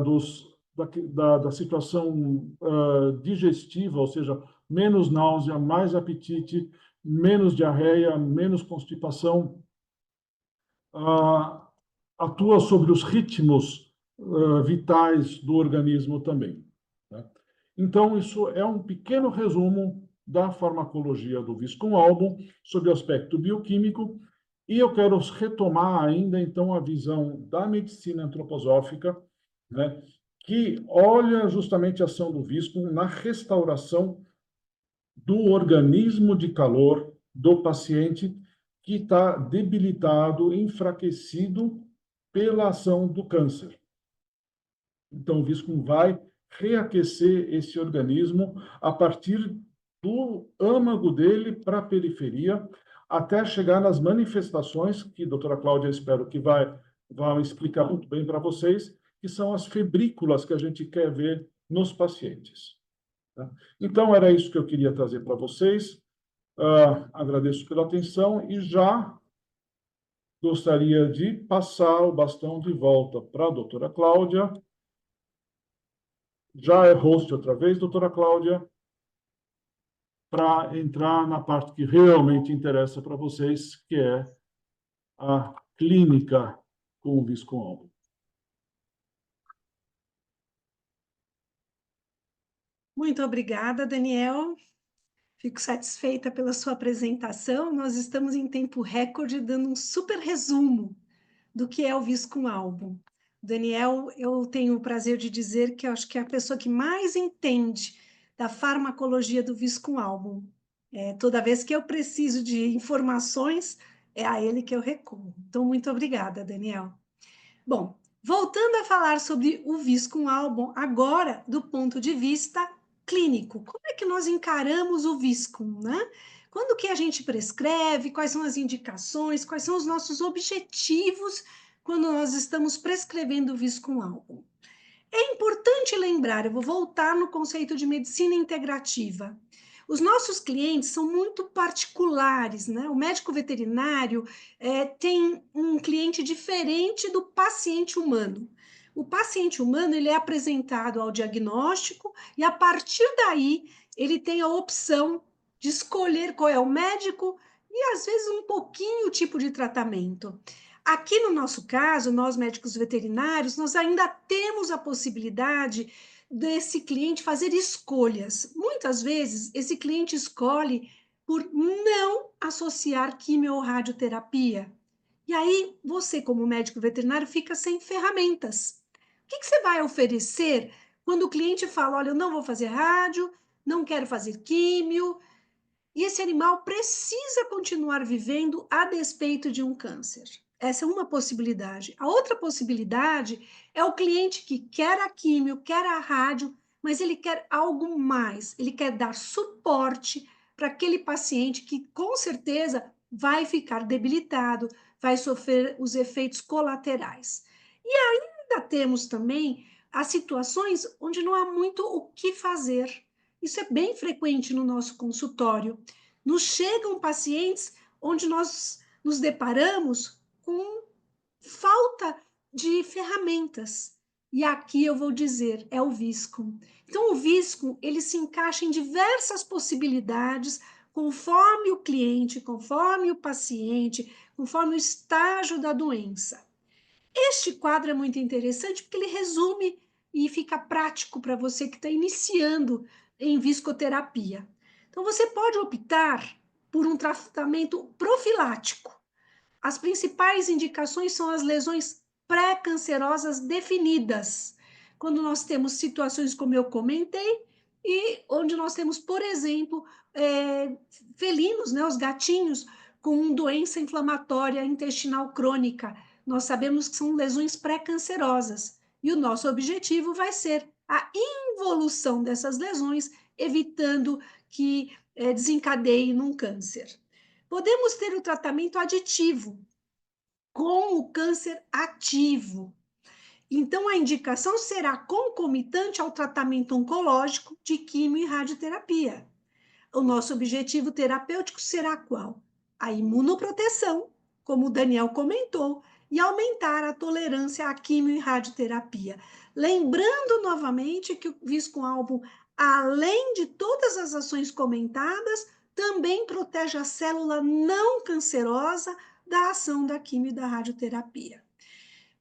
da situação digestiva, ou seja, menos náusea, mais apetite, menos diarreia, menos constipação, atua sobre os ritmos vitais do organismo também. Né? Então, isso é um pequeno resumo da farmacologia do viscoalbum sob o aspecto bioquímico, e eu quero retomar ainda, então, a visão da medicina antroposófica, né, que olha justamente a ação do visco na restauração do organismo de calor do paciente que está debilitado, enfraquecido pela ação do câncer. Então, o visco vai reaquecer esse organismo a partir do âmago dele para a periferia, até chegar nas manifestações, que a doutora Cláudia, espero que vai explicar muito bem para vocês, que são as febrículas que a gente quer ver nos pacientes. Tá? Então, era isso que eu queria trazer para vocês. Agradeço pela atenção e já gostaria de passar o bastão de volta para a doutora Cláudia. Já é host outra vez, doutora Cláudia, para entrar na parte que realmente interessa para vocês, que é a clínica com o viscoalbum. Muito obrigada, Daniel. Fico satisfeita pela sua apresentação. Nós estamos em tempo recorde, dando um super resumo do que é o viscoalbum. Daniel, eu tenho o prazer de dizer que eu acho que é a pessoa que mais entende da farmacologia do viscoalbum. Toda vez que eu preciso de informações, é a ele que eu recorro. Então, muito obrigada, Daniel. Bom, voltando a falar sobre o viscoalbum, agora do ponto de vista clínico. Como é que nós encaramos o viscum, né? Quando que a gente prescreve, quais são as indicações, quais são os nossos objetivos quando nós estamos prescrevendo o viscoalbum? É importante lembrar, eu vou voltar no conceito de medicina integrativa. Os nossos clientes são muito particulares, né? O médico veterinário tem um cliente diferente do paciente humano. O paciente humano ele é apresentado ao diagnóstico e, a partir daí, ele tem a opção de escolher qual é o médico e, às vezes, um pouquinho o tipo de tratamento. Aqui no nosso caso, nós médicos veterinários, nós ainda temos a possibilidade desse cliente fazer escolhas. Muitas vezes, esse cliente escolhe por não associar quimio ou radioterapia. E aí, você, como médico veterinário, fica sem ferramentas. O que você vai oferecer quando o cliente fala, olha, eu não vou fazer rádio, não quero fazer químio, e esse animal precisa continuar vivendo a despeito de um câncer? Essa é uma possibilidade. A outra possibilidade é o cliente que quer a químio, quer a rádio, mas ele quer algo mais. Ele quer dar suporte para aquele paciente que, com certeza, vai ficar debilitado, vai sofrer os efeitos colaterais. E ainda temos também as situações onde não há muito o que fazer. Isso é bem frequente no nosso consultório. Nos chegam pacientes onde nós nos deparamos com falta de ferramentas. E aqui eu vou dizer, é o visco. Então, o visco, ele se encaixa em diversas possibilidades, conforme o cliente, conforme o paciente, conforme o estágio da doença. Este quadro é muito interessante porque ele resume e fica prático para você que está iniciando em viscoterapia. Então, você pode optar por um tratamento profilático. As principais indicações são as lesões pré-cancerosas definidas, quando nós temos situações como eu comentei, e onde nós temos, por exemplo, felinos, né, os gatinhos, com doença inflamatória intestinal crônica. Nós sabemos que são lesões pré-cancerosas, e o nosso objetivo vai ser a involução dessas lesões, evitando que desencadeie num câncer. Podemos ter o tratamento aditivo com o câncer ativo. Então, a indicação será concomitante ao tratamento oncológico de quimio e radioterapia. O nosso objetivo terapêutico será qual? A imunoproteção, como o Daniel comentou, e aumentar a tolerância à quimio e radioterapia. Lembrando novamente que o Viscoalbum, além de todas as ações comentadas, também protege a célula não cancerosa da ação da quimio e da radioterapia.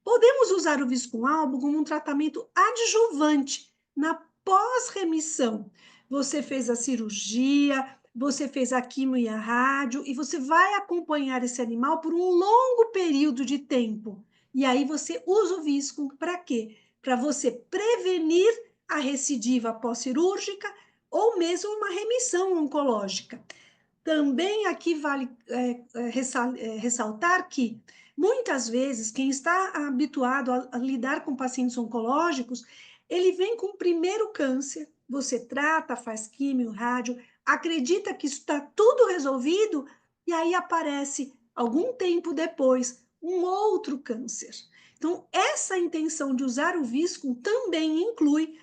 Podemos usar o Viscoalbum como um tratamento adjuvante na pós-remissão. Você fez a cirurgia, você fez a quimio e a rádio, e você vai acompanhar esse animal por um longo período de tempo. E aí você usa o Visco para quê? Para você prevenir a recidiva pós-cirúrgica ou mesmo uma remissão oncológica. Também aqui vale ressaltar que, muitas vezes, quem está habituado a lidar com pacientes oncológicos, ele vem com o primeiro câncer, você trata, faz químio, rádio, acredita que isso está tudo resolvido, e aí aparece, algum tempo depois, um outro câncer. Então, essa intenção de usar o Viscum também inclui,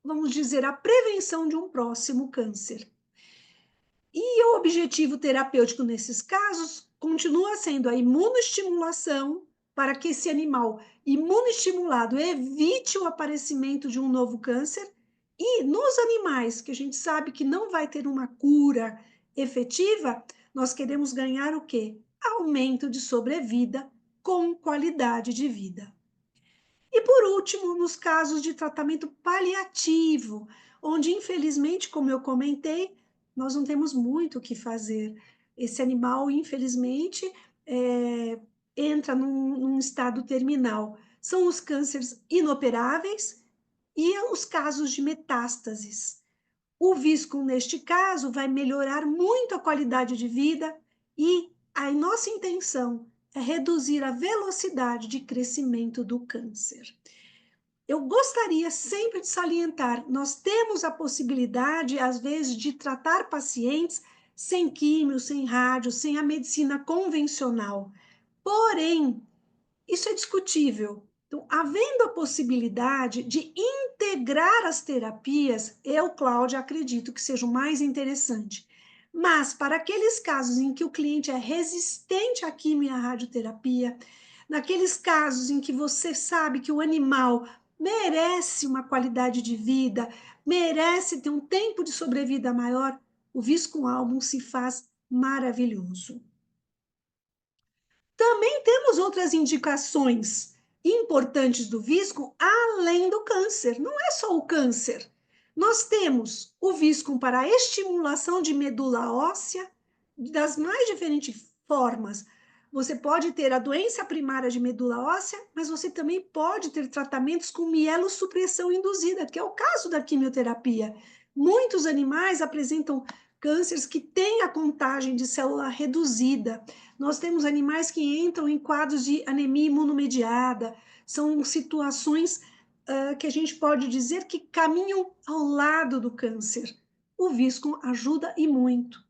vamos dizer, a prevenção de um próximo câncer. E o objetivo terapêutico nesses casos continua sendo a imunoestimulação para que esse animal imunoestimulado evite o aparecimento de um novo câncer. E nos animais que a gente sabe que não vai ter uma cura efetiva, nós queremos ganhar o quê? Aumento de sobrevida com qualidade de vida. E por último, nos casos de tratamento paliativo, onde infelizmente, como eu comentei, nós não temos muito o que fazer. Esse animal, infelizmente, entra num estado terminal. São os cânceres inoperáveis e os casos de metástases. O Viscum, neste caso, vai melhorar muito a qualidade de vida e a nossa intenção é reduzir a velocidade de crescimento do câncer. Eu gostaria sempre de salientar, nós temos a possibilidade, às vezes, de tratar pacientes sem químio, sem rádio, sem a medicina convencional. Porém, isso é discutível. Então, havendo a possibilidade de integrar as terapias, eu, Cláudia, acredito que seja o mais interessante. Mas, para aqueles casos em que o cliente é resistente à quimio e à radioterapia, naqueles casos em que você sabe que o animal merece uma qualidade de vida, merece ter um tempo de sobrevida maior, o Viscoalbum se faz maravilhoso. Também temos outras indicações importantes do Viscum, além do câncer. Não é só o câncer. Nós temos o Viscum para a estimulação de medula óssea das mais diferentes formas. Você pode ter a doença primária de medula óssea, mas você também pode ter tratamentos com mielossupressão induzida, que é o caso da quimioterapia. Muitos animais apresentam cânceres que têm a contagem de célula reduzida. Nós temos animais que entram em quadros de anemia imunomediada, são situações que a gente pode dizer que caminham ao lado do câncer. O Viscum ajuda e muito.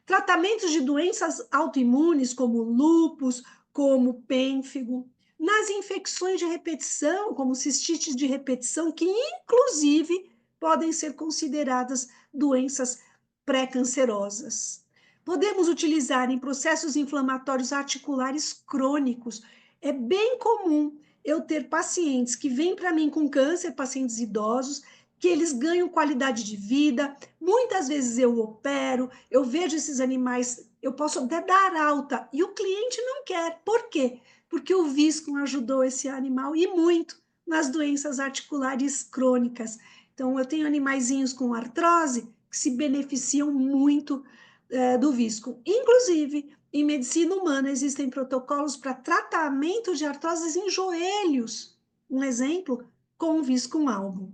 tratamentos de doenças autoimunes, como lúpus, como pênfigo, nas infecções de repetição, como cistites de repetição, que inclusive podem ser consideradas doenças pré-cancerosas. Podemos utilizar em processos inflamatórios articulares crônicos. É bem comum eu ter pacientes que vêm para mim com câncer, pacientes idosos, que eles ganham qualidade de vida. Muitas vezes eu opero, eu vejo esses animais, eu posso até dar alta, e o cliente não quer. Por quê? Porque o Viscum ajudou esse animal e muito nas doenças articulares crônicas. Então, eu tenho animaizinhos com artrose que se beneficiam muito do Viscum. Inclusive, em medicina humana, existem protocolos para tratamento de artroses em joelhos. Um exemplo, com o Viscum album.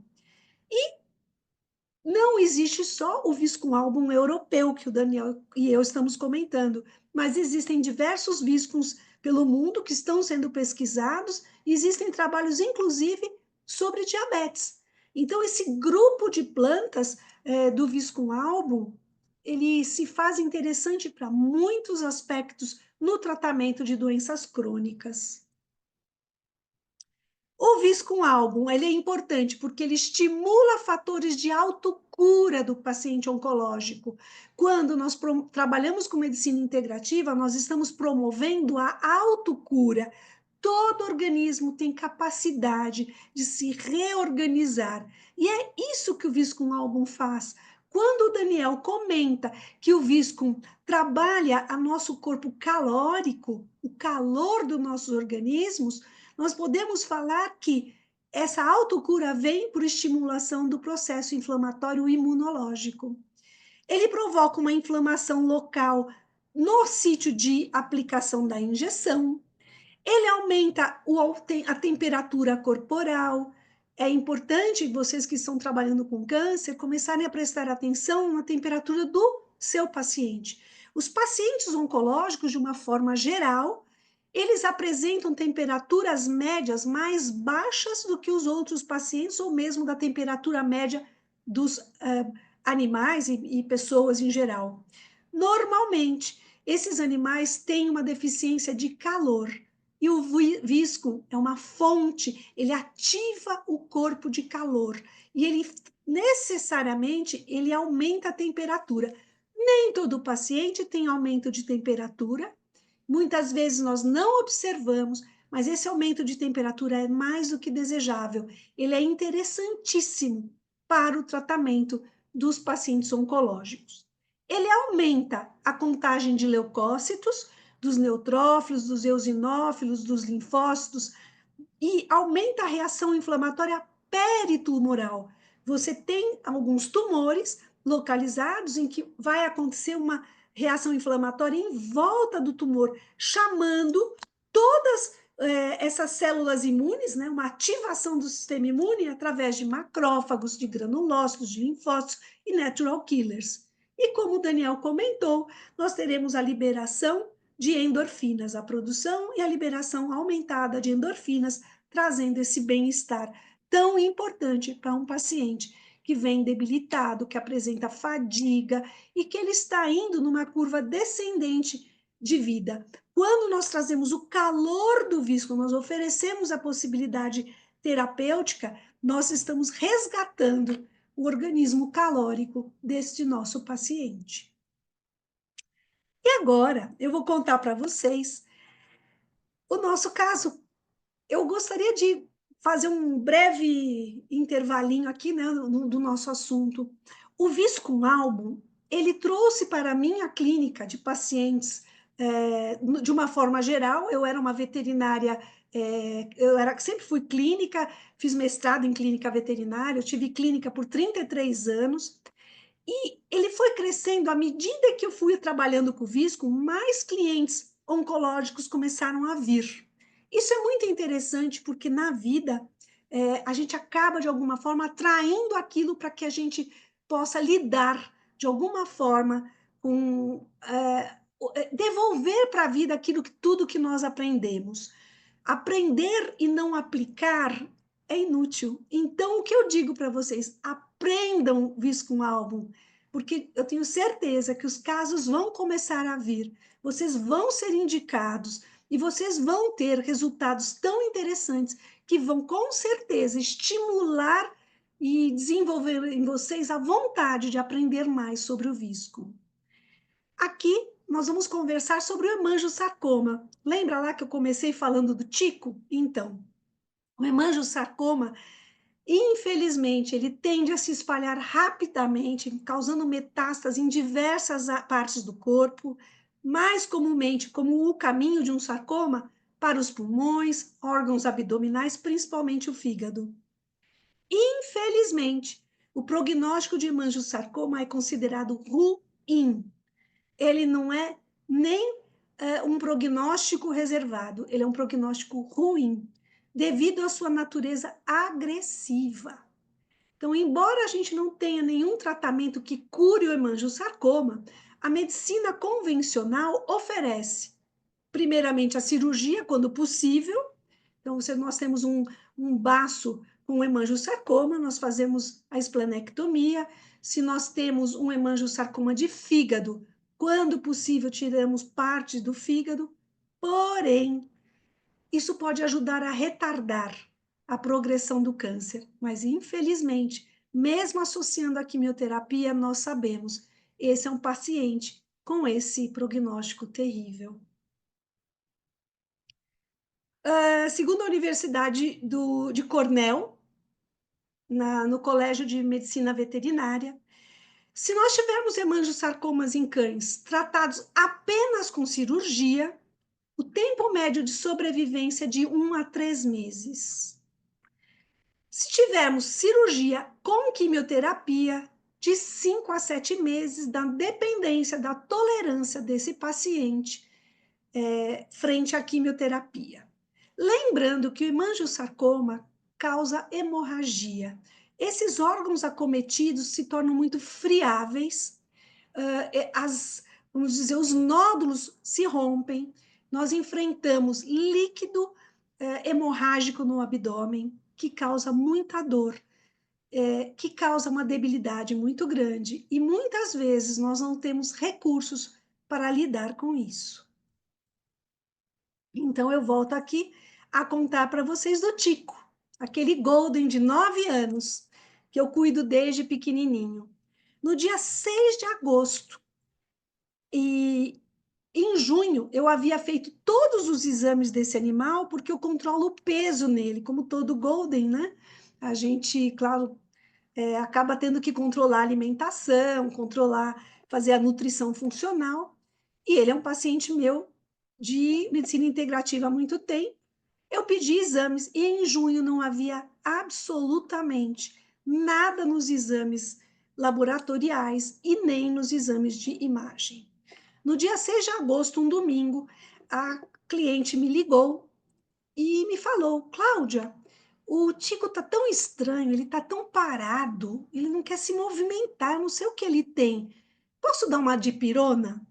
Não existe só o Viscum álbum europeu, que o Daniel e eu estamos comentando, mas existem diversos Viscums pelo mundo que estão sendo pesquisados, e existem trabalhos, inclusive, sobre diabetes. Então, esse grupo de plantas do Viscum álbum, ele se faz interessante para muitos aspectos no tratamento de doenças crônicas. O Viscum álbum, ele é importante porque ele estimula fatores de autocura do paciente oncológico. Quando nós trabalhamos com medicina integrativa, nós estamos promovendo a autocura. Todo organismo tem capacidade de se reorganizar. E é isso que o Viscum álbum faz. Quando o Daniel comenta que o Viscum trabalha a nosso corpo calórico, o calor dos nossos organismos, nós podemos falar que essa autocura vem por estimulação do processo inflamatório imunológico. Ele provoca uma inflamação local no sítio de aplicação da injeção. Ele aumenta a temperatura corporal. É importante vocês que estão trabalhando com câncer começarem a prestar atenção na temperatura do seu paciente. Os pacientes oncológicos, de uma forma geral, eles apresentam temperaturas médias mais baixas do que os outros pacientes, ou mesmo da temperatura média dos animais e pessoas em geral. Normalmente, esses animais têm uma deficiência de calor. E o Viscum é uma fonte, ele ativa o corpo de calor. E ele necessariamente ele aumenta a temperatura. Nem todo paciente tem aumento de temperatura. Muitas vezes nós não observamos, mas esse aumento de temperatura é mais do que desejável. Ele é interessantíssimo para o tratamento dos pacientes oncológicos. Ele aumenta a contagem de leucócitos, dos neutrófilos, dos eosinófilos, dos linfócitos, e aumenta a reação inflamatória peritumoral. Você tem alguns tumores localizados em que vai acontecer uma reação inflamatória em volta do tumor, chamando todas essas células imunes, né, uma ativação do sistema imune através de macrófagos, de granulócitos, de linfócitos e natural killers. E como o Daniel comentou, nós teremos a liberação de endorfinas, a produção e a liberação aumentada de endorfinas, trazendo esse bem-estar tão importante para um paciente que vem debilitado, que apresenta fadiga e que ele está indo numa curva descendente de vida. Quando nós trazemos o calor do Viscum, nós oferecemos a possibilidade terapêutica, nós estamos resgatando o organismo calórico deste nosso paciente. E agora eu vou contar para vocês o nosso caso. Eu gostaria de fazer um breve intervalinho aqui, né, do nosso assunto. O Viscum álbum, ele trouxe para a minha clínica de pacientes, de uma forma geral, eu era uma veterinária, sempre fui clínica, fiz mestrado em clínica veterinária, eu tive clínica por 33 anos, e ele foi crescendo à medida que eu fui trabalhando com o Viscum, mais clientes oncológicos começaram a vir. Isso é muito interessante porque na vida a gente acaba de alguma forma atraindo aquilo para que a gente possa lidar de alguma forma com devolver para a vida tudo que nós aprendemos. Aprender e não aplicar é inútil. Então, o que eu digo para vocês? Aprendam Viscum álbum, porque eu tenho certeza que os casos vão começar a vir, vocês vão ser indicados e vocês vão ter resultados tão interessantes que vão, com certeza, estimular e desenvolver em vocês a vontade de aprender mais sobre o visco. Aqui, nós vamos conversar sobre o hemangiosarcoma. Lembra lá que eu comecei falando do tico? Então, o hemangiosarcoma, infelizmente, ele tende a se espalhar rapidamente, causando metástase em diversas partes do corpo, mais comumente como o caminho de um sarcoma para os pulmões, órgãos abdominais, principalmente o fígado. Infelizmente, o prognóstico de hemangiosarcoma é considerado ruim. Ele não é nem um prognóstico reservado, ele é um prognóstico ruim, devido à sua natureza agressiva. Então, embora a gente não tenha nenhum tratamento que cure o hemangiosarcoma, a medicina convencional oferece, primeiramente, a cirurgia, quando possível. Então, se nós temos um baço com hemangiosarcoma, nós fazemos a esplenectomia. Se nós temos um hemangiosarcoma de fígado, quando possível, tiramos parte do fígado. Porém, isso pode ajudar a retardar a progressão do câncer. Mas, infelizmente, mesmo associando a quimioterapia, nós sabemos, esse é um paciente com esse prognóstico terrível. Segundo a Universidade de Cornell, no Colégio de Medicina Veterinária, se nós tivermos hemangiosarcomas em cães tratados apenas com cirurgia, o tempo médio de sobrevivência é de 1 a 3 meses. Se tivermos cirurgia com quimioterapia, de 5 a 7 meses, da dependência da tolerância desse paciente frente à quimioterapia. Lembrando que o hemangiosarcoma causa hemorragia. Esses órgãos acometidos se tornam muito friáveis, vamos dizer, os nódulos se rompem, nós enfrentamos líquido hemorrágico no abdômen, que causa muita dor, que causa uma debilidade muito grande, e muitas vezes nós não temos recursos para lidar com isso. Então, eu volto aqui a contar para vocês do Tico, aquele golden de 9 anos, que eu cuido desde pequenininho. No dia 6 de agosto, e em junho, eu havia feito todos os exames desse animal, porque eu controlo o peso nele, como todo golden, né? A gente, claro, acaba tendo que controlar a alimentação, fazer a nutrição funcional, e ele é um paciente meu de medicina integrativa há muito tempo. Eu pedi exames e em junho não havia absolutamente nada nos exames laboratoriais e nem nos exames de imagem. No dia 6 de agosto, um domingo, a cliente me ligou e me falou: Cláudia, o Tico tá tão estranho, ele tá tão parado, ele não quer se movimentar, eu não sei o que ele tem. Posso dar uma dipirona?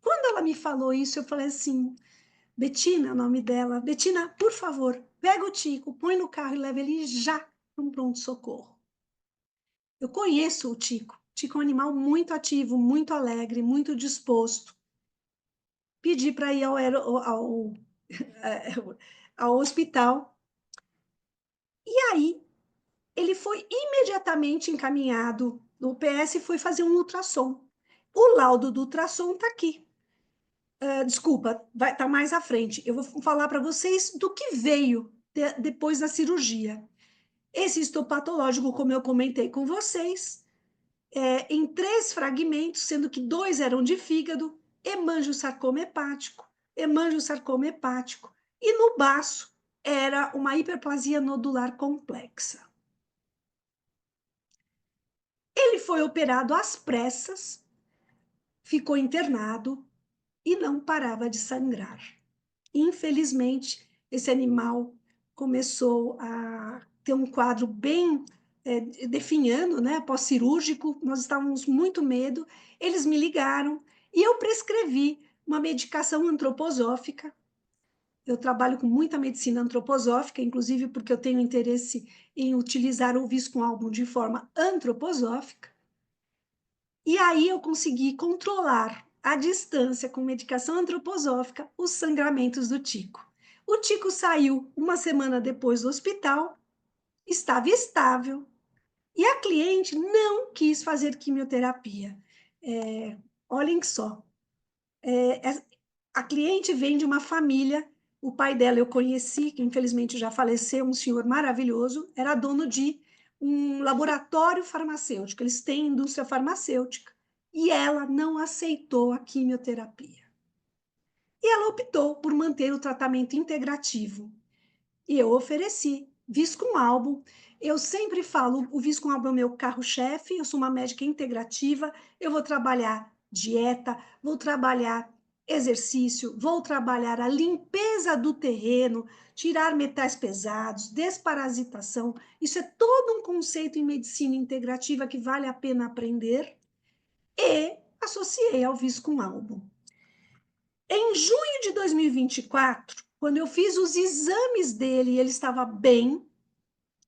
Quando ela me falou isso, eu falei assim: Betina é o nome dela. Betina, por favor, pega o Tico, põe no carro e leva ele já para um pronto-socorro. Eu conheço o Tico. O Tico é um animal muito ativo, muito alegre, muito disposto. Pedi para ir ao hospital. E aí, ele foi imediatamente encaminhado no UPS e foi fazer um ultrassom. O laudo do ultrassom está aqui. Desculpa, vai estar mais à frente. Eu vou falar para vocês do que veio depois da cirurgia. Esse histopatológico, como eu comentei com vocês, em 3 fragmentos, sendo que 2 eram de fígado, hemangiosarcoma hepático, e no baço era uma hiperplasia nodular complexa. Ele foi operado às pressas, ficou internado e não parava de sangrar. Infelizmente, esse animal começou a ter um quadro bem definhando, né, pós-cirúrgico, nós estávamos muito medo, eles me ligaram e eu prescrevi uma medicação antroposófica. Eu trabalho com muita medicina antroposófica, inclusive porque eu tenho interesse em utilizar o viscoalbum de forma antroposófica. E aí eu consegui controlar à distância, com medicação antroposófica, os sangramentos do Tico. O Tico saiu uma semana depois do hospital, estava estável, e a cliente não quis fazer quimioterapia. Olhem só, a cliente vem de uma família, o pai dela eu conheci, que infelizmente já faleceu, um senhor maravilhoso, era dono de um laboratório farmacêutico, eles têm indústria farmacêutica, e ela não aceitou a quimioterapia. E ela optou por manter o tratamento integrativo. E eu ofereci Viscum-Album. Eu sempre falo, o Viscum-Album é o meu carro-chefe, eu sou uma médica integrativa, eu vou trabalhar dieta, vou trabalhar exercício, vou trabalhar a limpeza do terreno, tirar metais pesados, desparasitação. Isso é todo um conceito em medicina integrativa que vale a pena aprender e associei ao Viscum-Album. Em junho de 2024, quando eu fiz os exames dele e ele estava bem,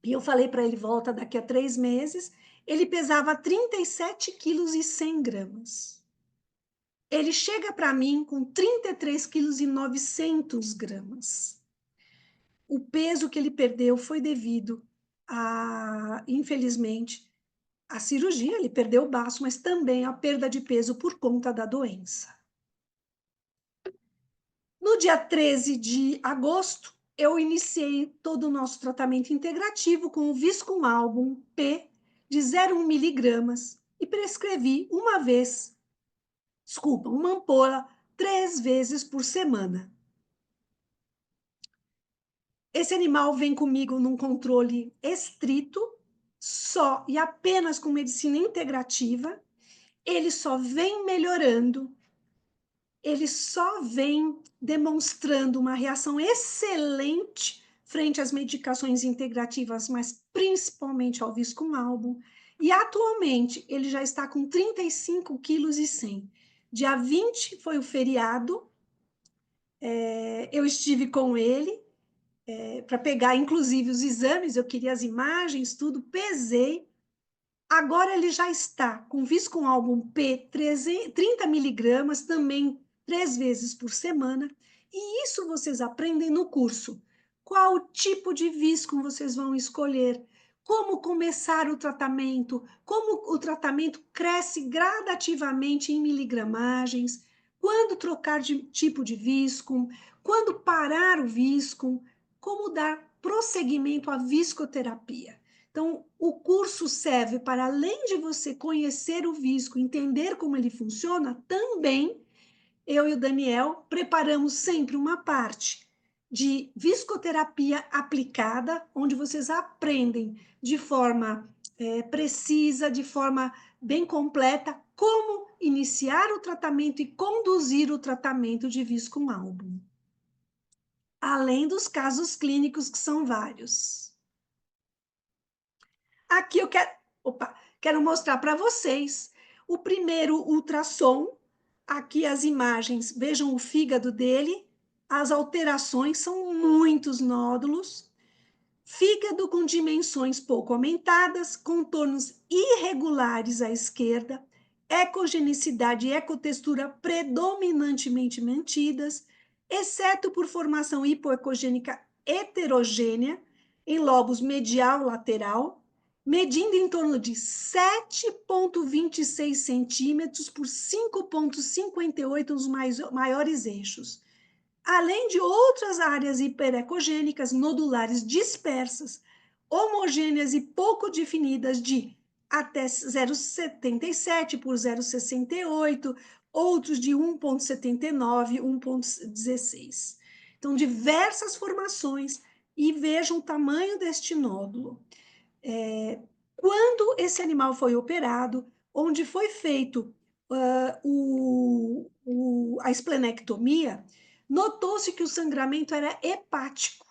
e eu falei para ele, volta daqui a 3 meses, ele pesava 37 quilos e 100 gramas. Ele chega para mim com 33 quilos e 900 gramas. O peso que ele perdeu foi devido a, infelizmente, a cirurgia, ele perdeu o baço, mas também a perda de peso por conta da doença. No dia 13 de agosto, eu iniciei todo o nosso tratamento integrativo com o Viscum-Album P de 0,1 miligramas e prescrevi uma ampola 3 vezes por semana. Esse animal vem comigo num controle estrito, só e apenas com medicina integrativa. Ele só vem melhorando, ele só vem demonstrando uma reação excelente frente às medicações integrativas, mas principalmente ao Viscum-Album. E atualmente ele já está com 35 quilos e 100. Dia 20 foi o feriado, eu estive com ele para pegar inclusive os exames, eu queria as imagens, tudo, pesei. Agora ele já está com Viscum-Album P 30 miligramas, também 3 vezes por semana. E isso vocês aprendem no curso. Qual tipo de Viscum vocês vão escolher? Como começar o tratamento? Como o tratamento cresce gradativamente em miligramagens? Quando trocar de tipo de Viscum? Quando parar o Viscum? Como dar prosseguimento à viscoterapia? Então, o curso serve para, além de você conhecer o visco, entender como ele funciona, também eu e o Daniel preparamos sempre uma parte de viscoterapia aplicada, onde vocês aprendem de forma precisa, de forma bem completa, como iniciar o tratamento e conduzir o tratamento de Viscum-Album. Além dos casos clínicos, que são vários. Aqui eu quero mostrar para vocês o primeiro ultrassom. Aqui as imagens, vejam o fígado dele, as alterações são muitos nódulos. Fígado com dimensões pouco aumentadas, contornos irregulares à esquerda, ecogenicidade e ecotextura predominantemente mantidas, exceto por formação hipoecogênica heterogênea em lobos medial lateral, medindo em torno de 7,26 centímetros por 5,58 os maiores eixos, além de outras áreas hiperecogênicas nodulares dispersas, homogêneas e pouco definidas de até 0,77 por 0,68, outros de 1,79, 1,16. Então, diversas formações, e vejam o tamanho deste nódulo. Quando esse animal foi operado, onde foi feito a esplenectomia, notou-se que o sangramento era hepático.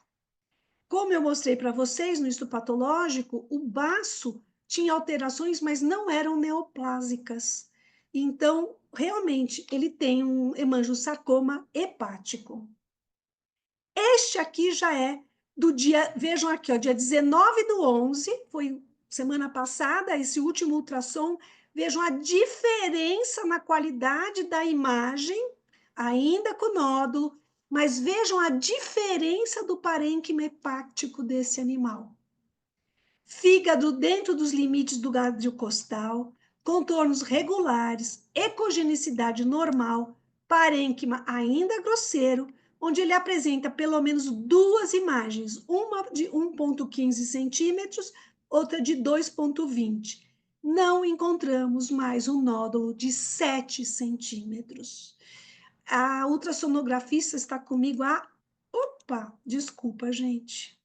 Como eu mostrei para vocês no histopatológico, o baço tinha alterações, mas não eram neoplásicas. Então, realmente, ele tem um hemangiosarcoma hepático. Este aqui já é do dia, vejam aqui, ó, dia 19/11, foi semana passada, esse último ultrassom, vejam a diferença na qualidade da imagem, ainda com nódulo, mas vejam a diferença do parênquima hepático desse animal. Fígado dentro dos limites do gádrio costal, contornos regulares, ecogenicidade normal, parênquima ainda grosseiro, onde ele apresenta pelo menos duas imagens, uma de 1,15 centímetros, outra de 2,20. Não encontramos mais um nódulo de 7 centímetros. A ultrassonografista está comigo há... Opa, desculpa, gente.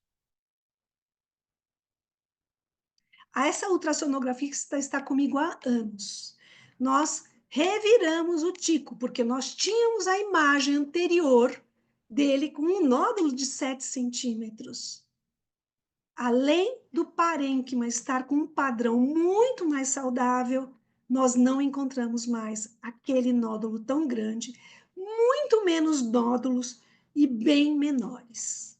Essa ultrassonografista está comigo há anos. Nós reviramos o tico, porque nós tínhamos a imagem anterior dele com um nódulo de 7 centímetros. Além do parênquima estar com um padrão muito mais saudável, nós não encontramos mais aquele nódulo tão grande, muito menos nódulos e bem menores.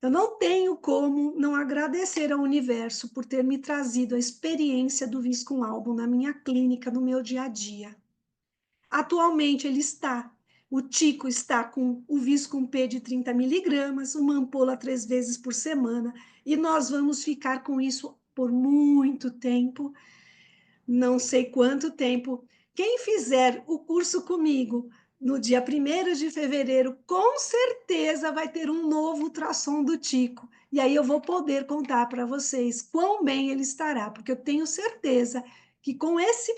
Eu não tenho como não agradecer ao universo por ter me trazido a experiência do Viscum Album na minha clínica, no meu dia a dia. Atualmente o Tico está com o Viscum P de 30 miligramas, uma ampola 3 vezes por semana, e nós vamos ficar com isso por muito tempo, não sei quanto tempo. Quem fizer o curso comigo no dia 1º de fevereiro, com certeza vai ter um novo ultrassom do Tico. E aí eu vou poder contar para vocês quão bem ele estará, porque eu tenho certeza que com esse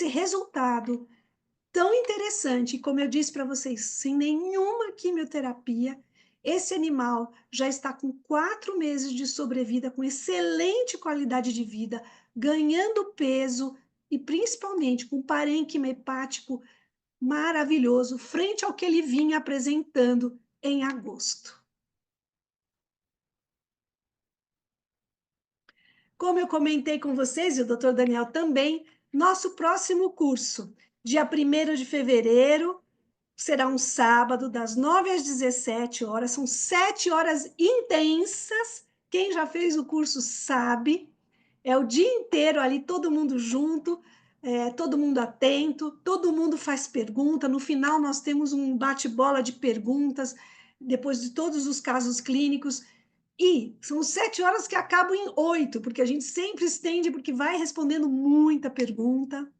resultado tão interessante, como eu disse para vocês, sem nenhuma quimioterapia, esse animal já está com 4 meses de sobrevida, com excelente qualidade de vida, ganhando peso e principalmente com parênquima hepático maravilhoso, frente ao que ele vinha apresentando em agosto. Como eu comentei com vocês, e o Dr. Daniel também, nosso próximo curso, dia 1º de fevereiro, será um sábado, das 9 às 17 horas, são 7 horas intensas. Quem já fez o curso sabe, é o dia inteiro ali, todo mundo junto, todo mundo atento, todo mundo faz pergunta. No final, nós temos um bate-bola de perguntas, depois de todos os casos clínicos. E são 7 horas que acabam em 8, porque a gente sempre estende, porque vai respondendo muita pergunta.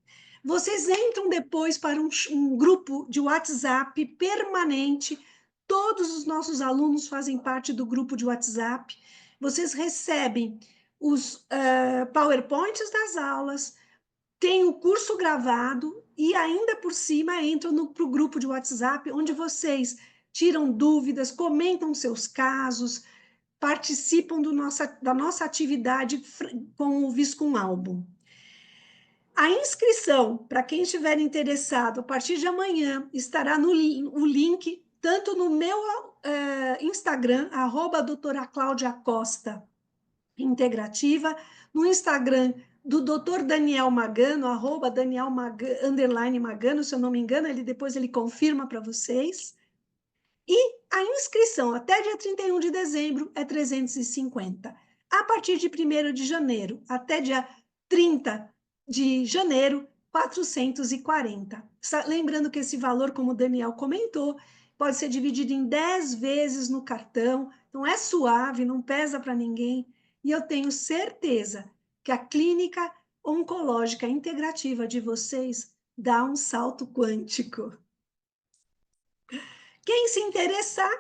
Vocês entram depois para um grupo de WhatsApp permanente. Todos os nossos alunos fazem parte do grupo de WhatsApp. Vocês recebem os PowerPoints das aulas, tem o curso gravado e ainda por cima entram para o grupo de WhatsApp, onde vocês tiram dúvidas, comentam seus casos, participam da nossa atividade com o Viscum Album. A inscrição, para quem estiver interessado, a partir de amanhã, estará o link, tanto no meu Instagram, @doutora Cláudia Costa Integrativa, no Instagram do Dr. Daniel Magano, @Daniel Magano, se eu não me engano, depois ele confirma para vocês. E a inscrição até dia 31 de dezembro é 350. A partir de 1º de janeiro até dia 30 de janeiro, 440. Lembrando que esse valor, como o Daniel comentou, pode ser dividido em 10 vezes no cartão, então é suave, não pesa para ninguém, e eu tenho certeza que a clínica oncológica integrativa de vocês dá um salto quântico. Quem se interessar,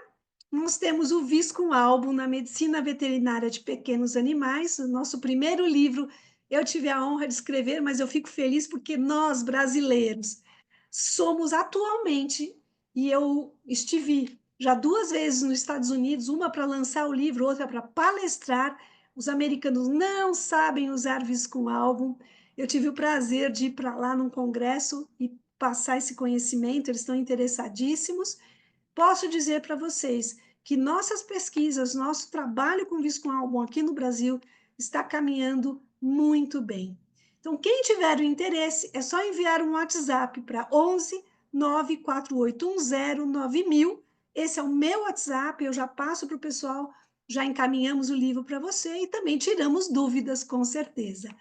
nós temos o Viscum Album na Medicina Veterinária de Pequenos Animais, o nosso primeiro livro. Eu tive a honra de escrever, mas eu fico feliz porque nós, brasileiros, somos atualmente, e eu estive já 2 vezes nos Estados Unidos, uma para lançar o livro, outra para palestrar. Os americanos não sabem usar Viscum Album. Eu tive o prazer de ir para lá num congresso e passar esse conhecimento, eles estão interessadíssimos. Posso dizer para vocês que nossas pesquisas, nosso trabalho com Viscum Album aqui no Brasil está caminhando muito bem. Então, quem tiver o interesse, é só enviar um WhatsApp para 11 94810 9000. Esse é o meu WhatsApp, eu já passo para o pessoal já encaminhamos o livro para você e também tiramos dúvidas, com certeza.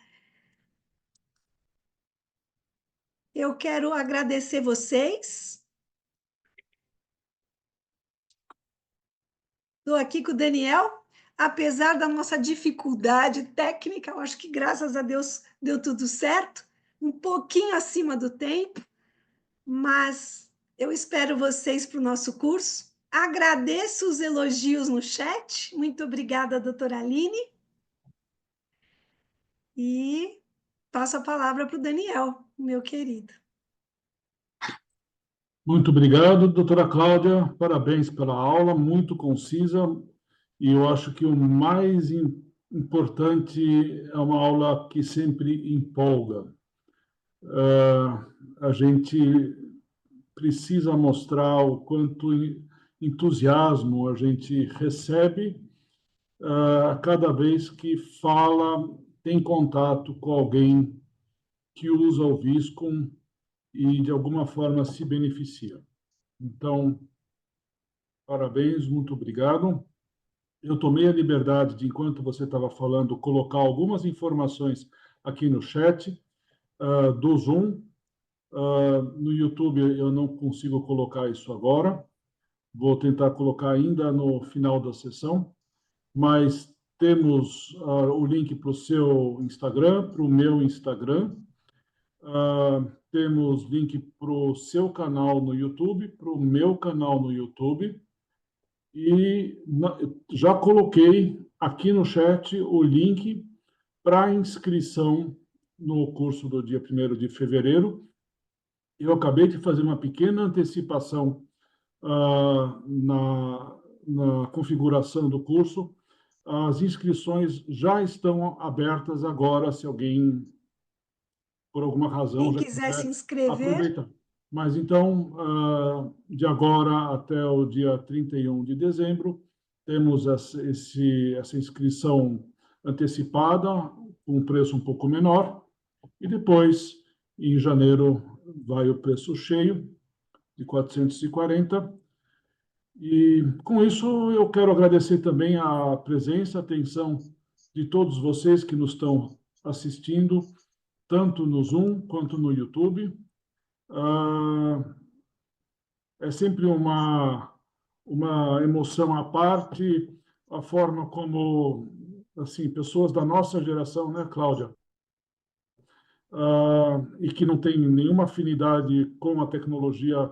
Eu quero agradecer vocês. Estou aqui com o Daniel. Apesar da nossa dificuldade técnica, eu acho que, graças a Deus, deu tudo certo. Um pouquinho acima do tempo, mas eu espero vocês para o nosso curso. Agradeço os elogios no chat. Muito obrigada, doutora Aline. E passo a palavra para o Daniel, meu querido. Muito obrigado, doutora Cláudia. Parabéns pela aula, muito concisa. E eu acho que o mais importante é uma aula que sempre empolga. A gente precisa mostrar o quanto entusiasmo a gente recebe cada vez que fala, tem contato com alguém que usa o Viscum e, de alguma forma, se beneficia. Então, parabéns, muito obrigado. Eu tomei a liberdade de, enquanto você estava falando, colocar algumas informações aqui no chat do Zoom. No YouTube eu não consigo colocar isso agora. Vou tentar colocar ainda no final da sessão. Mas temos o link para o seu Instagram, para o meu Instagram. Temos link para o seu canal no YouTube, para o meu canal no YouTube. E já coloquei aqui no chat o link para a inscrição no curso do dia 1º de fevereiro. Eu acabei de fazer uma pequena antecipação na configuração do curso. As inscrições já estão abertas agora, se alguém, por alguma razão, Quem já quiser se quiser inscrever, aproveitar. Mas, então, de agora até o dia 31 de dezembro, temos essa inscrição antecipada, com um preço um pouco menor, e depois, em janeiro, vai o preço cheio, de 440. E, com isso, eu quero agradecer também a presença, a atenção de todos vocês que nos estão assistindo, tanto no Zoom quanto no YouTube. É sempre uma emoção à parte, a forma como, assim, pessoas da nossa geração, né, Cláudia? E que não tem nenhuma afinidade com a tecnologia,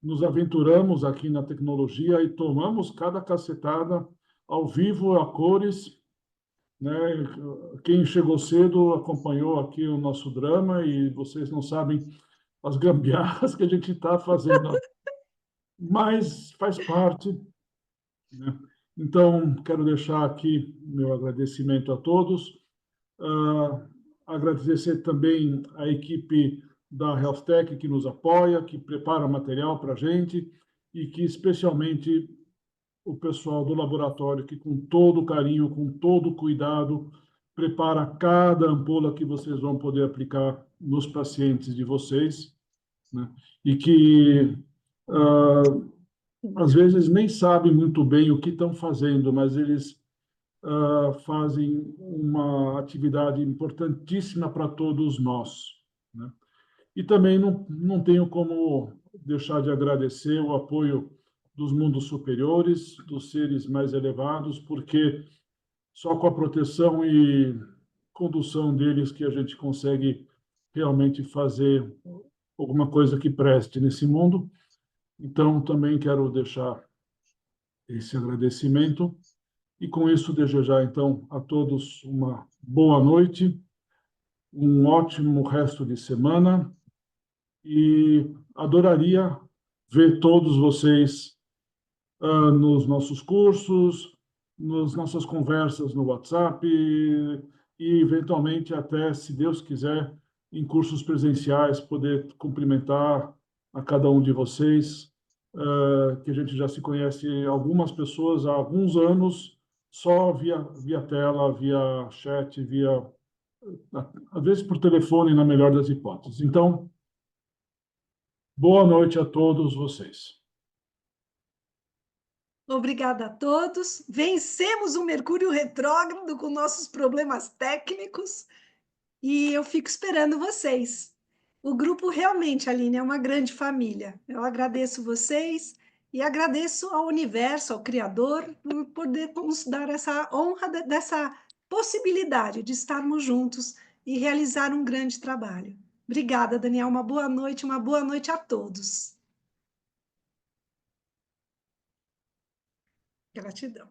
nos aventuramos aqui na tecnologia e tomamos cada cacetada ao vivo, a cores, né? Quem chegou cedo acompanhou aqui o nosso drama e vocês não sabem as gambiarras que a gente está fazendo, mas faz parte, né? Então, quero deixar aqui meu agradecimento a todos. Agradecer também a equipe da HealthTech que nos apoia, que prepara material para a gente e que, especialmente, o pessoal do laboratório que, com todo carinho, com todo cuidado, prepara cada ampola que vocês vão poder aplicar nos pacientes de vocês, né? E que, às vezes, nem sabem muito bem o que estão fazendo, mas eles fazem uma atividade importantíssima para todos nós, né? E também não tenho como deixar de agradecer o apoio dos mundos superiores, dos seres mais elevados, porque só com a proteção e condução deles que a gente consegue realmente fazer alguma coisa que preste nesse mundo. Então, também quero deixar esse agradecimento. E com isso, desejar, então, a todos uma boa noite, um ótimo resto de semana e adoraria ver todos vocês nos nossos cursos, nas nossas conversas no WhatsApp e, eventualmente, até, se Deus quiser, em cursos presenciais, poder cumprimentar a cada um de vocês, que a gente já se conhece algumas pessoas há alguns anos, só via tela, via chat, às vezes por telefone, na melhor das hipóteses. Então, boa noite a todos vocês. Obrigada a todos. Vencemos o Mercúrio retrógrado com nossos problemas técnicos e eu fico esperando vocês. O grupo realmente, Aline, é uma grande família. Eu agradeço vocês e agradeço ao universo, ao Criador, por poder nos dar essa honra dessa possibilidade de estarmos juntos e realizar um grande trabalho. Obrigada, Daniel. Uma boa noite a todos. Gratidão.